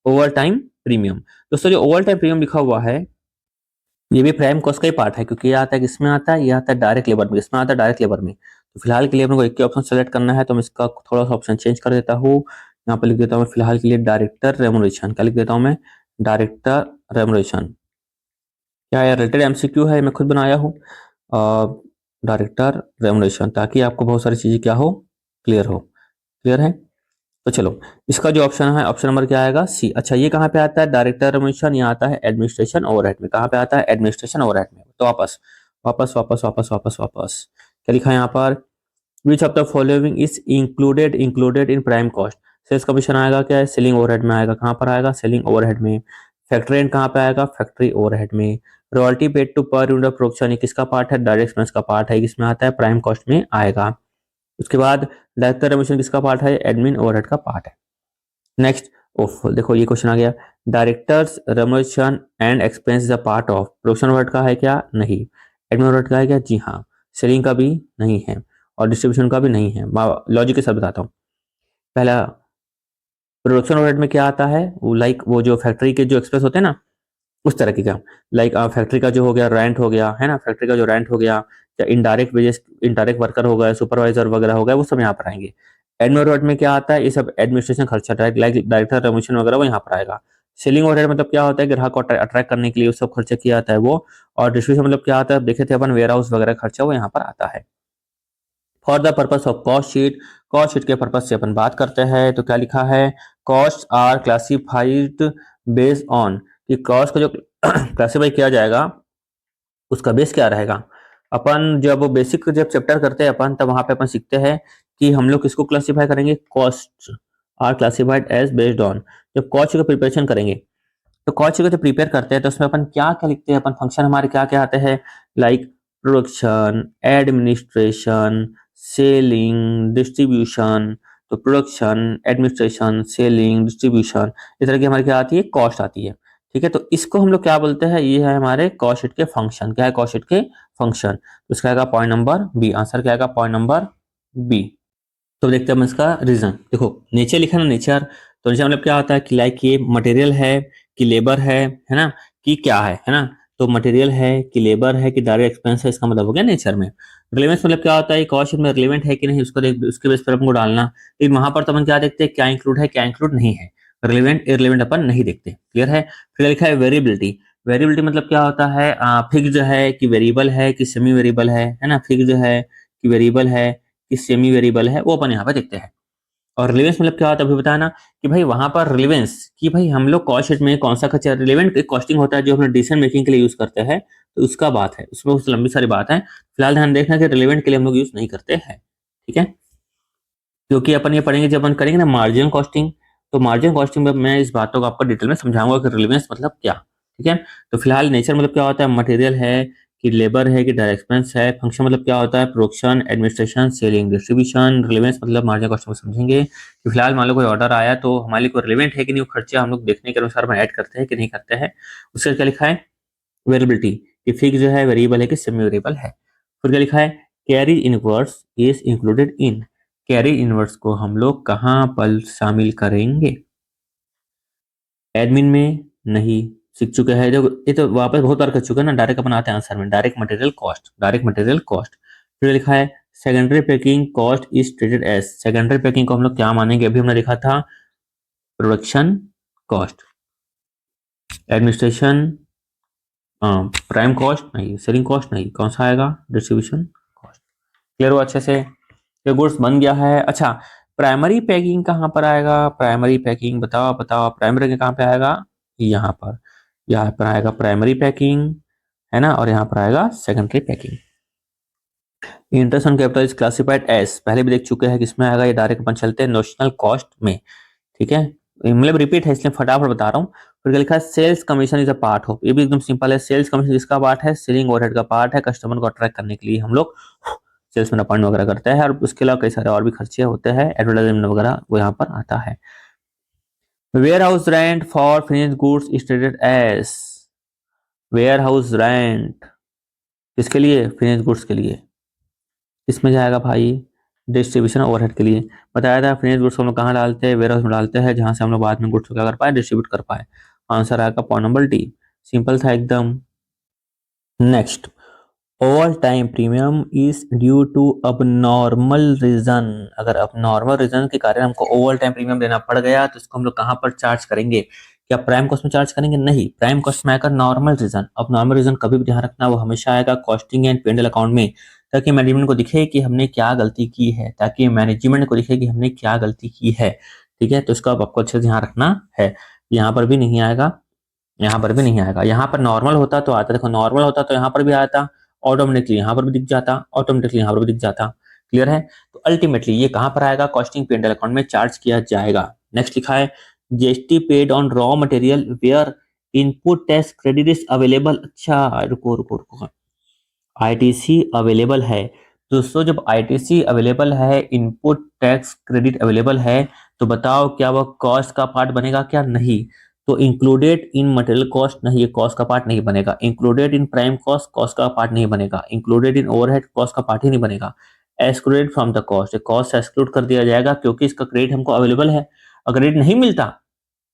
ओवर टाइम प्रीमियम। दोस्तों जो ओवर टाइम प्रीमियम लिखा हुआ है ये भी प्राइम कॉस्ट का ही पार्ट है, क्योंकि ये आता है किसमें आता है, ये आता है डायरेक्ट लेबर में। इसमें आता है डायरेक्ट लेबर में। तो फिलहाल के लिए अपने को एक ही ऑप्शन सेलेक्ट करना है, तो मैं इसका थोड़ा सा ऑप्शन चेंज कर देता हूँ। यहाँ पे लिख देता हूँ फिलहाल के लिए डायरेक्टर रेमुनरेशन। क्या लिख देता हूँ मैं, डायरेक्टर रेमुनरेशन। क्या है, रिलेटेड एमसीक्यू है, मैं खुद बनाया हूँ। डायरेक्टर रेमुनरेशन, ताकि आपको बहुत सारी चीजें क्या हो, क्लियर हो। क्लियर है, तो चलो इसका जो ऑप्शन है, ऑप्शन नंबर क्या आएगा? सी। अच्छा ये कहाँ पे आता है? डायरेक्टर रेम्यूनरेशन, यहाँ आता है एडमिनिस्ट्रेशन ओवरहेड में। कहाँ पे आता है? एडमिनिस्ट्रेशन ओवरहेड में। तो वापस वापस वापस वापस वापस वापस क्या लिखा है यहाँ पर? Which of the following is included included in prime cost? Sales commission आएगा क्या है? सेलिंग ओवरहेड में आएगा। कहाँ पर आएगा? सेलिंग ओवरहेड में। फैक्ट्री रेंट कहाँ पे आएगा? फैक्ट्री ओवरहेड में। Royalty paid to per unit of production, ये किसका पार्ट है? डायरेक्ट एक्सपेंस का पार्ट है, किसमें आता है? प्राइम कॉस्ट में आएगा। उसके बाद डायरेक्टर रेम्यूनरेशन किसका पार्ट है? एडमिन ओवरहेड का पार्ट है। नेक्स्ट, ओफ देखो ये क्वेश्चन आ गया, directors remuneration and expense is a part of production overhead का है क्या? नहीं। एडमिन ओवरहेड का है क्या? जी हाँ। सेलिंग का भी नहीं है और डिस्ट्रीब्यूशन का भी नहीं है। लॉजिक के साथ बताता हूँ। पहला, प्रोडक्शन ओवरहेड में क्या आता है? वो लाइक वो जो फैक्ट्री के जो एक्सपेंस होते हैं ना, उस तरह की का, लाइक फैक्ट्री का जो हो गया रेंट हो गया है ना, फैक्ट्री का जो रेंट हो गया, या इनडायरेक्ट वेजेस, इनडायरेक्ट वर्कर हो गए, सुपरवाइजर वगैरह हो गए, वो सब यहाँ पर आएंगे। एडमिन ओवरहेड में क्या आता है? ये सब एडमिनिस्ट्रेशन खर्चा, लाइक डायरेक्टर रेम्यूनरेशन वगैरह वो यहाँ पर आएगा। सेलिंग ओवरहेड मतलब क्या होता है? ग्राहक को अट्रैक्ट करने के लिए वो सब खर्चा किया जाता है वो। और डिस्ट्रीब्यूशन मतलब क्या आता है? देखे थे अपन वेयर हाउस वगैरह खर्चा, वो यहाँ पर आता है। For the purpose of cost sheet, cost sheet के पर्पज से अपन बात करते हैं तो क्या लिखा है? Cost are classified based on, कि कॉस्ट को जो क्लासिफाई किया जाएगा उसका बेस क्या रहेगा? अपन जब बेसिक जब चैप्टर करते हैं अपन, तब वहां पे अपन सीखते हैं कि हम लोग किसको क्लासिफाई करेंगे? Cost are classified as based on. जब कॉस्ट का प्रिपरेशन करेंगे तो कॉस्ट को जब प्रिपेयर करते हैं तो उसमें अपन क्या क्या लिखते हैं? अपन फंक्शन हमारे क्या क्या आते हैं? Like production, administration, selling, distribution. तो प्रोडक्शन, एडमिनिस्ट्रेशन, सेलिंग, डिस्ट्रीब्यूशन, इस तरह की हमारी क्या आती है? कॉस्ट आती है। ठीक है, तो इसको हम लोग क्या बोलते हैं? ये है हमारे कॉस्ट शीट के फंक्शन। क्या है कॉस्ट शीट के फंक्शन? तो इसका आएगा पॉइंट नंबर बी। आंसर क्या आएगा? Point number B. तो देखते हैं हम इसका रीजन। देखो नेचर लिखा ना, नेचर, तो नेचर मतलब क्या होता है? कि लाइक ये मटेरियल है कि लेबर है ना, कि क्या है ना? तो मटेरियल है कि लेबर है कि डायरेक्ट एक्सपेंस है, इसका मतलब हो गया नेचर में। रिलेवेंस मतलब क्या होता है? कॉस्ट में रिलेवेंट है कि नहीं, उसको उसके बेस पर हमको डालना। लेकिन वहां पर तो अपन क्या देखते हैं? क्या इंक्लूड है क्या इंक्लूड नहीं है। रिलेवेंट इररिलेवेंट अपन नहीं देखते। क्लियर है? फिर लिखा है वेरिएबिलिटी। वेरिएबिलिटी मतलब क्या होता है? फिक्स्ड है कि वेरिएबल है कि सेमी वेरिएबल है ना? फिक्स्ड है कि वेरिएबल है कि सेमी वेरिएबल है, वो अपन यहाँ पे देखते हैं। और रिलेवेंस मतलब क्या होता है? अभी बताया ना कि भाई वहां पर रिलेवेंस, कि भाई हम लोग कॉस्ट शीट में कौन सा खर्चा रिलेवेंट एक कॉस्टिंग होता है जो हम लोग डिसीजन मेकिंग के लिए यूज करते हैं, तो उसका बात है। उसमें बहुत लंबी सारी बात है, फिलहाल ध्यान देखना कि रिलेवेंट के लिए हम लोग यूज नहीं करते हैं। ठीक है, क्योंकि अपन ये पढ़ेंगे, जब अपन करेंगे ना मार्जिनल कॉस्टिंग, तो मार्जिनल कॉस्टिंग में मैं इस बातों को आपको डिटेल में समझाऊंगा कि रिलेवेंस मतलब क्या। ठीक है, तो फिलहाल नेचर मतलब क्या होता है? मटेरियल है कि लेबर है कि डायरेक्ट एक्सपेंस है। फंक्शन मतलब क्या होता है? Production, administration, selling, distribution. Relevance मतलब मार्जिनल कॉस्टिंग में समझेंगे कि फिलहाल मान लो कोई ऑर्डर आया तो हमारे लिए कोई रिलेवेंट है कि नहीं, वो खर्चे हम लोग देखने के अनुसार में ऐड करते हैं कि नहीं करते हैं। उसके क्या लिखा है? वेरिएबिलिटी, कि फिक्स जो है, वेरिएबल है कि सेमी वेरिएबल है। फिर क्या लिखा है? Carry inverse is included in, carry inverse को हम लोग कहाँ पर शामिल करेंगे? एडमिन में नहीं, सीख चुके हैं जो, ये तो वापस बहुत बार कर चुके हैं ना। डायरेक्ट अपन आते हैं आंसर में, direct material cost, direct material cost. फिर लिखा है secondary packing cost is treated as, secondary packing को हम लोग क्या मानेंगे? अभी हमने लिखा था production cost, administration, prime cost नहीं, सेलिंग कॉस्ट नहीं, कौन सा आएगा? Distribution cost. क्लियर हो अच्छे से? ये गुड्स बन गया है। अच्छा, प्राइमरी पैकिंग कहाँ पर आएगा? प्राइमरी पैकिंग बताओ बताओ, प्राइमरी कहाँ पे आएगा? यहाँ पर, यहाँ पर आएगा प्राइमरी पैकिंग, है ना, और यहाँ पर आएगा secondary packing. Interest on capital is classified as, पहले भी देख चुके हैं किसमें आएगा? ये डायरेक्ट अपन चलते हैं नोशनल कॉस्ट में। ठीक है, मतलब रिपीट है इसलिए फटाफट बता रहा हूँ। फिर क्या लिखा है? Sales commission is a part of, ये भी एकदम सिंपल है। सेल्स कमीशन किसका पार्ट है? सेलिंग ओवरहेड का पार्ट है। कस्टमर को अट्रैक्ट करने के लिए हम लोग सेल्स में अपॉइंट वगैरह करते हैं, और उसके अलावा कई सारे और भी खर्चे होते हैं, एडवर्टाइजमेंट वगैरह वो यहाँ पर आता है। Warehouse rent for finished goods is treated as, warehouse rent किसके लिए? फिनिश्ड गुड्स के लिए। इसमें जाएगा भाई डिस्ट्रीब्यूशन ओवरहेड के लिए। बताया था फिनिश्ड गुड्स को हम लोग कहाँ डालते हैं? वेयर हाउस में डालते हैं, जहां से हम लोग बाद में गुड्स को क्या कर पाए? डिस्ट्रीब्यूट कर पाए। आंसर आएगा पॉइंट नंबर डी। सिंपल था एकदम। Next, over time premium is due to अब रीजन, अगर अब रीजन के कारण हमको ओवर टाइम प्रीमियम देना पड़ गया तो इसको हम लोग कहाँ पर चार्ज करेंगे? क्या प्राइम कॉस्ट में चार्ज करेंगे? नहीं, प्राइम कॉस्ट में आएगा नॉर्मल रीजन। अब नॉर्मल रीजन कभी भी ध्यान रखना, वो हमेशा आएगा कॉस्टिंग एंड पेंडल अकाउंट में, ताकि मैनेजमेंट को दिखे कि हमने क्या गलती की है, ताकि मैनेजमेंट को दिखे कि हमने क्या गलती की है। ठीक है, तो इसका आपको अच्छे से ध्यान रखना है। यहाँ पर भी नहीं आएगा, यहाँ पर भी नहीं आएगा। यहाँ पर नॉर्मल होता तो आता, देखो नॉर्मल होता तो यहाँ पर भी आता, ऑटोमेटिकली यहाँ पर भी दिख जाता, ऑटोमेटिकली यहाँ पर भी दिख जाता। क्लियर है? तो अल्टीमेटली ये कहाँ पर आएगा? कॉस्टिंग P&L अकाउंट में चार्ज किया जाएगा। नेक्स्ट लिखा है GST paid on raw material where input tax credit is available. अच्छा रुको रुको रुको, आईटीसी अवेलेबल है दोस्तों। जब आईटीसी अवेलेबल है, इनपुट टैक्स क्रेडिट अवेलेबल है, तो बताओ क्या वह कॉस्ट का पार्ट बनेगा क्या? नहीं। तो इंक्लूडेड इन मटेरियल कॉस्ट, नहीं, ये कॉस्ट का पार्ट नहीं बनेगा। Included in prime cost, cost का पार्ट नहीं बनेगा। इंक्लूडेड इन ओवरहेड, कॉस्ट का पार्ट ही नहीं बनेगा। Excluded from the cost, cost से एक्सक्लूड कर दिया जाएगा क्योंकि इसका क्रेडिट हमको अवेलेबल है। अगर क्रेडिट नहीं मिलता,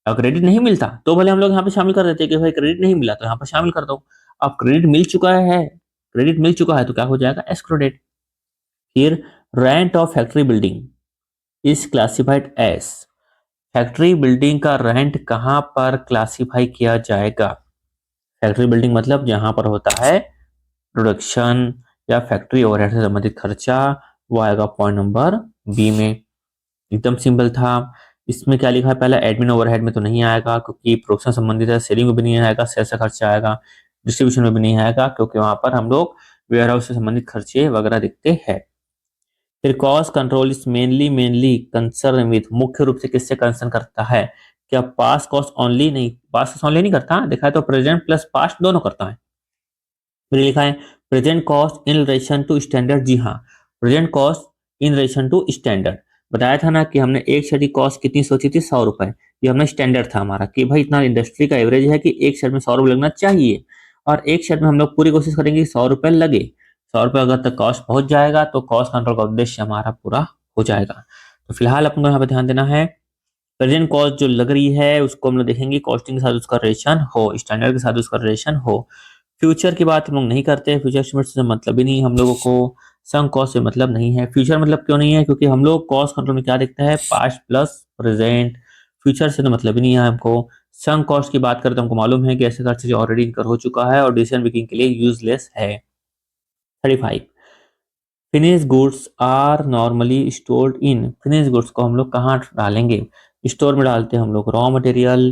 अगर क्रेडिट नहीं मिलता तो भले हम लोग यहाँ पे शामिल कर देते कि भाई क्रेडिट नहीं मिला तो यहाँ पर शामिल कर दो। अब क्रेडिट मिल चुका है, क्रेडिट मिल चुका है तो क्या हो जाएगा? एक्सक्लूडेड। फिर rent of factory building is classified as, factory building का रेंट कहां पर क्लासिफाई किया जाएगा? फैक्ट्री बिल्डिंग मतलब जहां पर होता है प्रोडक्शन या फैक्ट्री ओवरहेड से संबंधित खर्चा, वो आएगा पॉइंट नंबर बी में। एकदम सिंपल था। इसमें क्या लिखा है? पहला एडमिन ओवरहेड में तो नहीं आएगा क्योंकि प्रोडक्शन संबंधित है। सेलिंग में भी नहीं आएगा, सेल्स का खर्चा आएगा। डिस्ट्रीब्यूशन में भी नहीं आएगा क्योंकि वहां पर हम लोग वेयर हाउस से संबंधित खर्चे वगैरह देखते हैं। फिर cost control is mainly concern with, मुख्य रूप से किससे कंसर्न करता है? क्या पास्ट कॉस्ट ओनली? नहीं, पास्ट कॉस्ट ओनली नहीं करता, देखा है तो प्रेजेंट प्लस पास्ट दोनों करता है। फिर लिखा है present cost in relation to standard. जी हाँ, present cost in relation to standard. बताया था ना कि हमने एक शर्ट की कॉस्ट कितनी सोची थी? 100 रुपए। ये हमने स्टैंडर्ड था हमारा कि भाई इतना इंडस्ट्री का एवरेज है कि एक शर्ट में 100 रुपए लगना चाहिए, और एक शर्ट में हम लोग पूरी कोशिश करेंगे कि 100 रुपए लगे। 100 रुपए अगर तक कॉस्ट पहुंच जाएगा तो कॉस्ट कंट्रोल का उद्देश्य हमारा पूरा हो जाएगा। तो फिलहाल अपन को यहाँ पे ध्यान देना है, प्रेजेंट कॉस्ट जो लग रही है उसको हम लोग देखेंगे कॉस्टिंग के साथ उसका रिलेशन हो, स्टैंडर्ड के साथ उसका रिलेशन हो। फ्यूचर की बात हम लोग नहीं करते, फ्यूचर एस्टिमेट से मतलब ही नहीं हम लोगों को। सम कॉस्ट से मतलब नहीं है। फ्यूचर मतलब क्यों नहीं है? क्योंकि हम लोग कॉस्ट कंट्रोल में क्या देखते हैं? Past plus present. फ्यूचर से तो मतलब ही नहीं है हमको। सम कॉस्ट की बात करें तो हमको मालूम है कि ऐसे खर्च जो ऑलरेडी इनकर हो चुका है और डिसीजन मेकिंग के लिए यूजलेस है। 35, finish goods are normally stored in, finish goods को हम लोग कहाँ डालेंगे? स्टोर में डालते हैं हम लोग रॉ मटेरियल।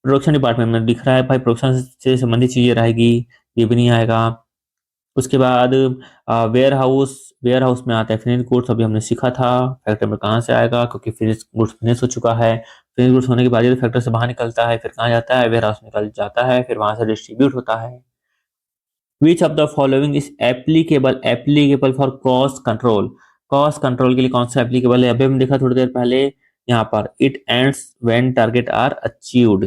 प्रोडक्शन डिपार्टमेंट में दिख रहा है भाई प्रोडक्शन से संबंधित चीजें रहेगी, ये भी नहीं आएगा। उसके बाद वेयर हाउस, वेयर हाउस में आता है फिनिश गुड्स, अभी हमने सीखा था। फैक्ट्री में कहाँ से आएगा? क्योंकि फिनिश गुड्स फिनिश हो चुका है। फिनिश गुड्स होने के बाद ये फैक्ट्री से बाहर निकलता है, फिर कहाँ जाता है? वेयर हाउस निकल जाता है, फिर वहां से डिस्ट्रीब्यूट होता है। Which of the following is applicable, applicable for cost control? Cost control के लिए कौन सा एप्लीकेबल है? अभी हम देखा थोड़ी देर पहले यहाँ पर, it ends when target are achieved.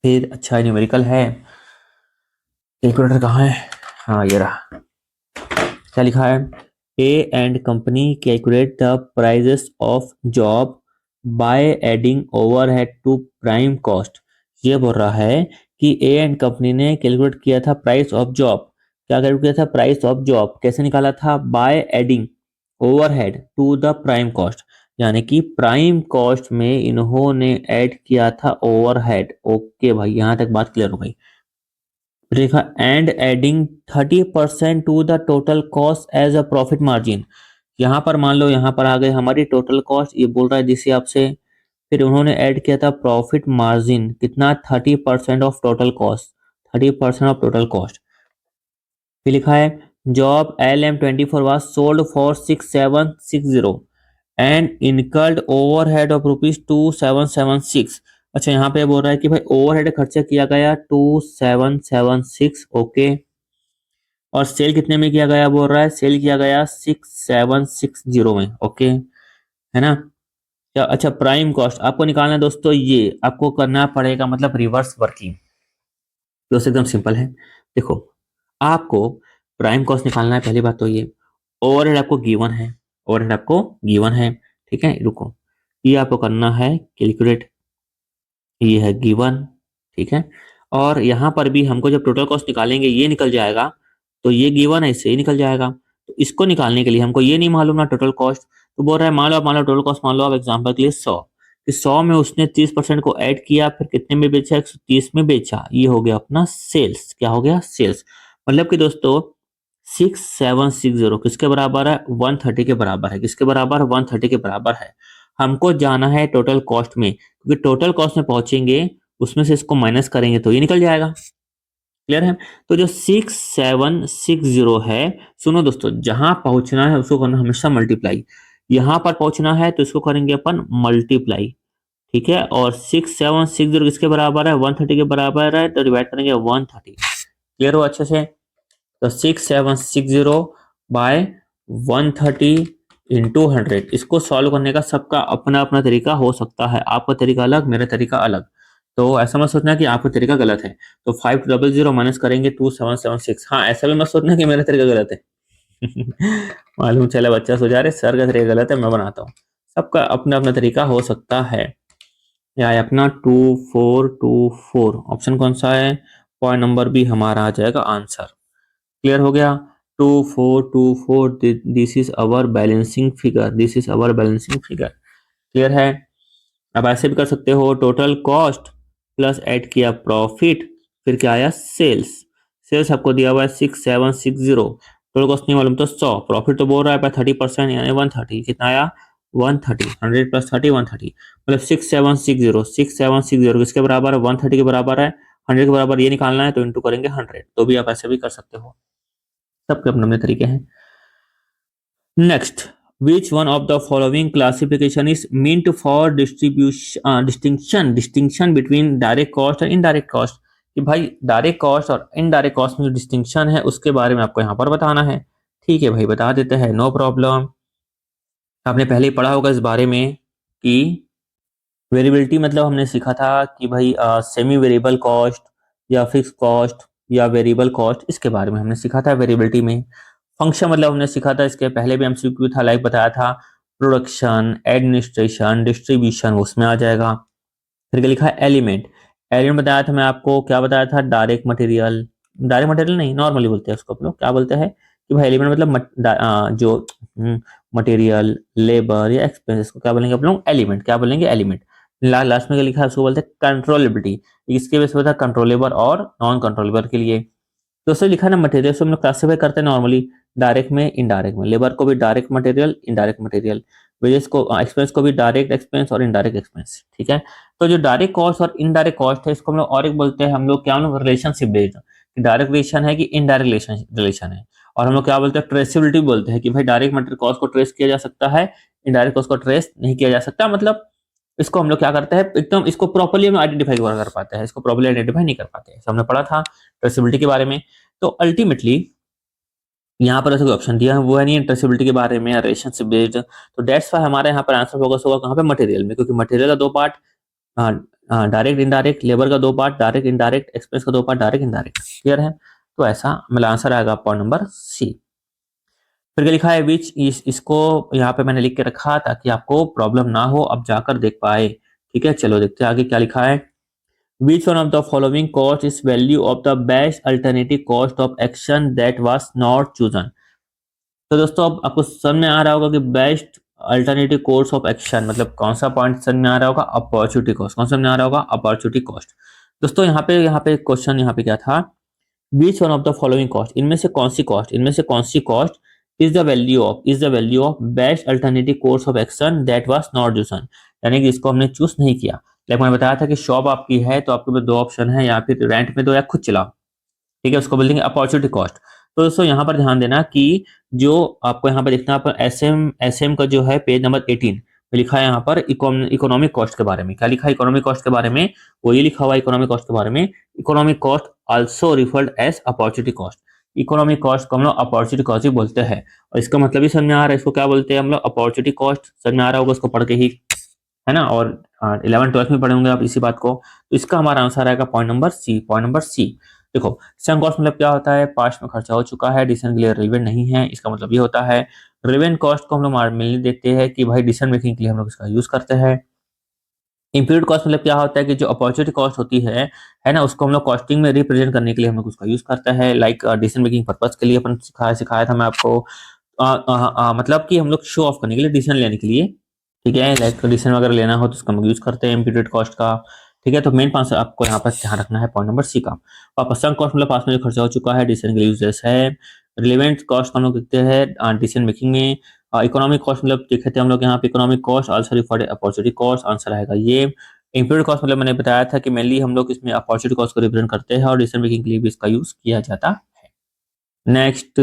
फिर अच्छा न्यूमेरिकल है, कैलकुलेटर कहाँ है? हाँ ये रहा। क्या लिखा है? A and company calculate the prices of job by adding overhead to prime cost. ये बोल रहा है कि ए एंड कंपनी ने कैलकुलेट किया था प्राइस ऑफ जॉब। क्या कैलकुलेट किया था? Price of job. कैसे निकाला था? By adding overhead to the prime cost, यानी कि प्राइम कॉस्ट में इन्होंने ऐड किया था ओवरहेड। ओके भाई, यहां तक बात क्लियर हो गई। लिखा and adding 30% to the total cost as a profit margin. यहाँ पर मान लो यहाँ पर आ गए हमारी टोटल कॉस्ट, ये बोल रहा है जिससे आपसे, फिर उन्होंने ऐड किया था प्रॉफिट मार्जिन कितना? 30% of total cost, 30% of total cost. फिर लिखा है job LM24 was sold for 6760 and incurred overhead of ₹2776। अच्छा यहाँ पे बोल रहा है कि भाई ओवरहेड खर्चा किया गया 2776। ओके, और सेल कितने में किया गया? बोल रहा है सेल किया गया 6760 में। ओके है ना? क्या अच्छा प्राइम कॉस्ट आपको निकालना है दोस्तों, ये आपको करना पड़ेगा मतलब रिवर्स वर्किंग। दोस्तों एकदम सिंपल है, देखो आपको प्राइम कॉस्ट निकालना है। पहली बात तो ये ओवरहेड आपको गिवन है, ओवरहेड आपको गिवन है। ठीक है, रुको, ये आपको करना है कैलकुलेट, ये है गिवन। ठीक है, और यहाँ पर भी हमको जब टोटल कॉस्ट निकालेंगे ये निकल जाएगा, तो ये गिवन है इससे ही निकल जाएगा। तो इसको निकालने के लिए हमको ये नहीं मालूम ना टोटल कॉस्ट, तो बोल रहा है मान लो टोटल कॉस्ट मान लो आप एग्जाम्पल के लिए 100, कि 100 में उसने 30% को ऐड किया, फिर कितने में बेचा? 130 में बेचा। ये हो गया अपना सेल्स। क्या हो गया? सेल्स। मतलब कि दोस्तों 6760 किसके बराबर है? 130 के बराबर है। किसके बराबर? 130 के बराबर है। हमको जाना है टोटल कॉस्ट में, क्योंकि टोटल कॉस्ट में पहुंचेंगे उसमें से इसको माइनस करेंगे तो ये निकल जाएगा। क्लियर है? तो जो 6760 है, सुनो दोस्तों, जहां पहुंचना है उसको करना हमेशा मल्टीप्लाई। यहां पर पहुंचना है तो इसको करेंगे अपन मल्टीप्लाई, ठीक है। और 6760 किसके बराबर है? 130 के बराबर है, तो डिवाइड करेंगे 130। क्लियर हो अच्छे से? तो 6760 बाय 130 इंटू 100। इसको सॉल्व करने का सबका अपना अपना तरीका हो सकता है, आपका तरीका अलग, मेरा तरीका अलग। तो ऐसा मत सोचना कि आपका तरीका गलत है। तो 500 माइनस करेंगे 2776। हाँ, ऐसा भी मत सोचना कि मेरा तरीका गलत है। मालूम चला बच्चा सोचा रहे सर का तरीका गलत है, मैं बनाता हूँ। सबका अपना अपना तरीका हो सकता है। या अपना 2424 ऑप्शन कौन सा है? पॉइंट नंबर बी हमारा आ जाएगा आंसर। क्लियर हो गया? 2424 this is our balancing figure, this is our balancing figure. Clear है? अब ऐसे भी कर सकते हो, टोटल कॉस्ट प्लस ऐड किया प्रॉफिट, फिर क्या आया? सेल्स। सेल्स आपको दिया हुआ है 6760, टोटल कॉस्ट नहीं मालूम तो 100, प्रॉफिट तो बोल रहा है 30% यानी 130। कितना आया? 130। 100 प्लस 30 130, मतलब 6760 किसके बराबर है? 130 के बराबर है। 100 के बराबर ये निकालना है तो इंटू करेंगे 100। तो भी आप ऐसे भी कर सकते हो, सबके अपने अपने तरीके हैं। Next, which one of the following classification is meant for distribution distinction between direct cost और indirect cost? कि भाई डायरेक्ट कॉस्ट और इनडायरेक्ट कॉस्ट में जो डिस्टिंक्शन है उसके बारे में आपको यहाँ पर बताना है। ठीक है भाई, बता देते हैं, नो प्रॉब्लम। आपने पहले ही पढ़ा होगा इस बारे में कि वेरिएबिलिटी मतलब हमने सीखा था कि भाई सेमी वेरिएबल कॉस्ट या फिक्स कॉस्ट या वेरिएबल कॉस्ट, इसके बारे में हमने सीखा था वेरिएबिलिटी में। फंक्शन मतलब हमने सीखा था, इसके पहले भी एमसीक्यू था, लाइक बताया था, प्रोडक्शन, एडमिनिस्ट्रेशन, डिस्ट्रीब्यूशन, उसमें आ जाएगा। फिर क्या लिखा है? एलिमेंट। एलिमेंट बताया था मैं आपको, क्या बताया था? डायरेक्ट मटेरियल, डायरेक्ट मटेरियल नहीं, नॉर्मली बोलते हैं उसको आप लोग, क्या बोलते हैं कि भाई एलिमेंट मतलब जो मटेरियल, लेबर या एक्सपेंस, इसको क्या बोलेंगे आप लोग? एलिमेंट। क्या बोलेंगे? एलिमेंट। लास्ट में क्या लिखा है? उसको बोलते हैं कंट्रोलेबिलिटी। इसके बेस पे था कंट्रोलेबल और नॉन कंट्रोलेबल के लिए। दोस्तों लिखा है ना मटेरियल से हम लोग क्लासिफाई करते हैं नॉर्मली डायरेक्ट में, इनडायरेक्ट में। लेबर को भी direct material, indirect material. Wages को, एक्सपेंस को भी डायरेक्ट एक्सपेंस और इनडायरेक्ट एक्सपेंस। ठीक है? तो जो डायरेक्ट कॉस्ट और इनडायरेक्ट कॉस्ट है, इसको हम लोग और एक बोलते हैं, हम लोग क्या, हम लोग रिलेशनशिप बेस्ड, डायरेक्ट रिलेशन है कि इनडायरेक्ट रिलेशन है। और हम लोग क्या बोलते हैं? ट्रेसेबिलिटी बोलते हैं कि भाई डायरेक्ट मटेरियल कॉस्ट को ट्रेस किया जा सकता है, इनडायरेक्ट कॉस्ट को ट्रेस नहीं किया जा सकता। मतलब इसको हम लोग क्या करते हैं, एकदम इसको प्रॉपर्ली हम आइडेंटिफाई कर पाते हैं, इसको प्रॉपर्ली आइडेंटिफाई नहीं कर पाते हैं। हमने पढ़ा था ट्रेसेबिलिटी के बारे में। तो अल्टीमेटली यहाँ पर ऐसा कोई ऑप्शन दिया है वो है नहीं ट्रेसेबिलिटी के बारे में, रिलेशनशिप बेस्ड। तो डेट्स वाई हमारे यहाँ पर आंसर फोकस होगा कहाँ पे? मटेरियल में, क्योंकि मटेरियल का दो पार्ट, डायरेक्ट इनडायरेक्ट, लेबर का दो पार्ट डायरेक्ट इनडायरेक्ट, एक्सपेंस का दो पार्ट डायरेक्ट इनडायरेक्ट। क्लियर है? तो ऐसा मतलब आंसर आएगा पॉइंट नंबर सी। फिर क्या लिखा है? विच इसको यहाँ पे मैंने लिख के रखा ताकि आपको प्रॉब्लम ना हो, अब जाकर देख पाए। ठीक है, चलो देखते हैं आगे क्या लिखा है। Which one of the following cost is value of the best alternative cost of action that was not chosen? तो दोस्तों अब आपको समझ में आ रहा होगा कि best alternative course of action मतलब कौन सा पॉइंट समझ में आ रहा होगा? Opportunity cost. कौन समझ में आ रहा होगा? Opportunity cost. दोस्तों यहाँ पे क्वेश्चन यहाँ पे क्या था? Which one of the following cost, इनमें से कौन सी कॉस्ट, इनमें से कौन सी cost is the value of best alternative course of action that was not chosen, यानी कि इसको हमने चूज नहीं किया। लाइक मैंने बताया था कि शॉप आपकी है तो आपके पास दो ऑप्शन है, या फिर रेंट में दो या खुद चलाओ। ठीक है, उसको बोल देंगे अपॉर्चुनिटी कॉस्ट। तो दोस्तों यहाँ पर ध्यान देना कि जो आपको यहाँ पर देखना पर एस एम का जो है पेज नंबर 18 में लिखा है यहाँ पर इकोनॉमिक कॉस्ट के बारे में। क्या लिखा है इकोनॉमिक कॉस्ट के बारे में? वो ये लिखा हुआ है इकोनॉमिक कॉस्ट के बारे में, economic cost also referred as opportunity cost. Economic cost को हम लोग अपॉर्चुनिटी कॉस्ट ही बोलते हैं, और इसका मतलब ही समझ में आ रहा है, इसको क्या बोलते हैं हम लोग? Opportunity cost. समझ में आ रहा होगा उसको पढ़ के ही, है ना? और 11th-12th में पढ़े होंगे आप इसी बात को। तो इसका हमारा आंसर आएगा point number C. Point number C. देखो सम कॉस्ट मतलब क्या होता है? पास्ट में खर्चा हो चुका है, डिसीजन के लिए रिलेवेंट नहीं है, इसका मतलब ये होता है। रिलेवेंट कॉस्ट को हम लोग मिलने देते हैं कि भाई डिसीजन मेकिंग के लिए हम लोग इसका यूज करते हैं। इम्प्यूटेड कॉस्ट मतलब क्या होता है कि जो अपॉर्चुनिटी कॉस्ट होती है ना, उसको हम लोग कॉस्टिंग में रिप्रेजेंट करने के लिए हम लोग उसका यूज करते हैं, लाइक डिसीजन मेकिंग पर्पज के लिए अपन सिखाया था मैं आपको। मतलब कि हम लोग शो ऑफ करने के लिए, डिसीजन लेने के लिए। ठीक है, लाइक डिसीजन वगैरह लेना हो तो उसका हम लोग यूज करते हैं इम्प्यूटेड कॉस्ट का। ठीक है, तो मेन पास आपको यहाँ पर ध्यान रखना है पॉइंट नंबर सी का। वापस सम कॉस्ट मतलब पास में जो खर्चा हो चुका है, डिसीजन के लिए यूजेस है। रिलेवेंट कॉस्ट हम लोग देखते हैं डिसीजन मेकिंग में, इकोनॉमिक कॉस्ट मतलब देखे थे हम लोग यहाँ पे economic cost also referred opportunity cost, answer आएगा ये। इंप्यूटेड कॉस्ट मतलब मैंने बताया था कि मेनली हम लोग इसमें अपॉर्चुनिटी कॉस्ट को रिप्रेजेंट करते हैं और डिसीजन मेकिंग के लिए भी इसका यूज किया जाता है। Next,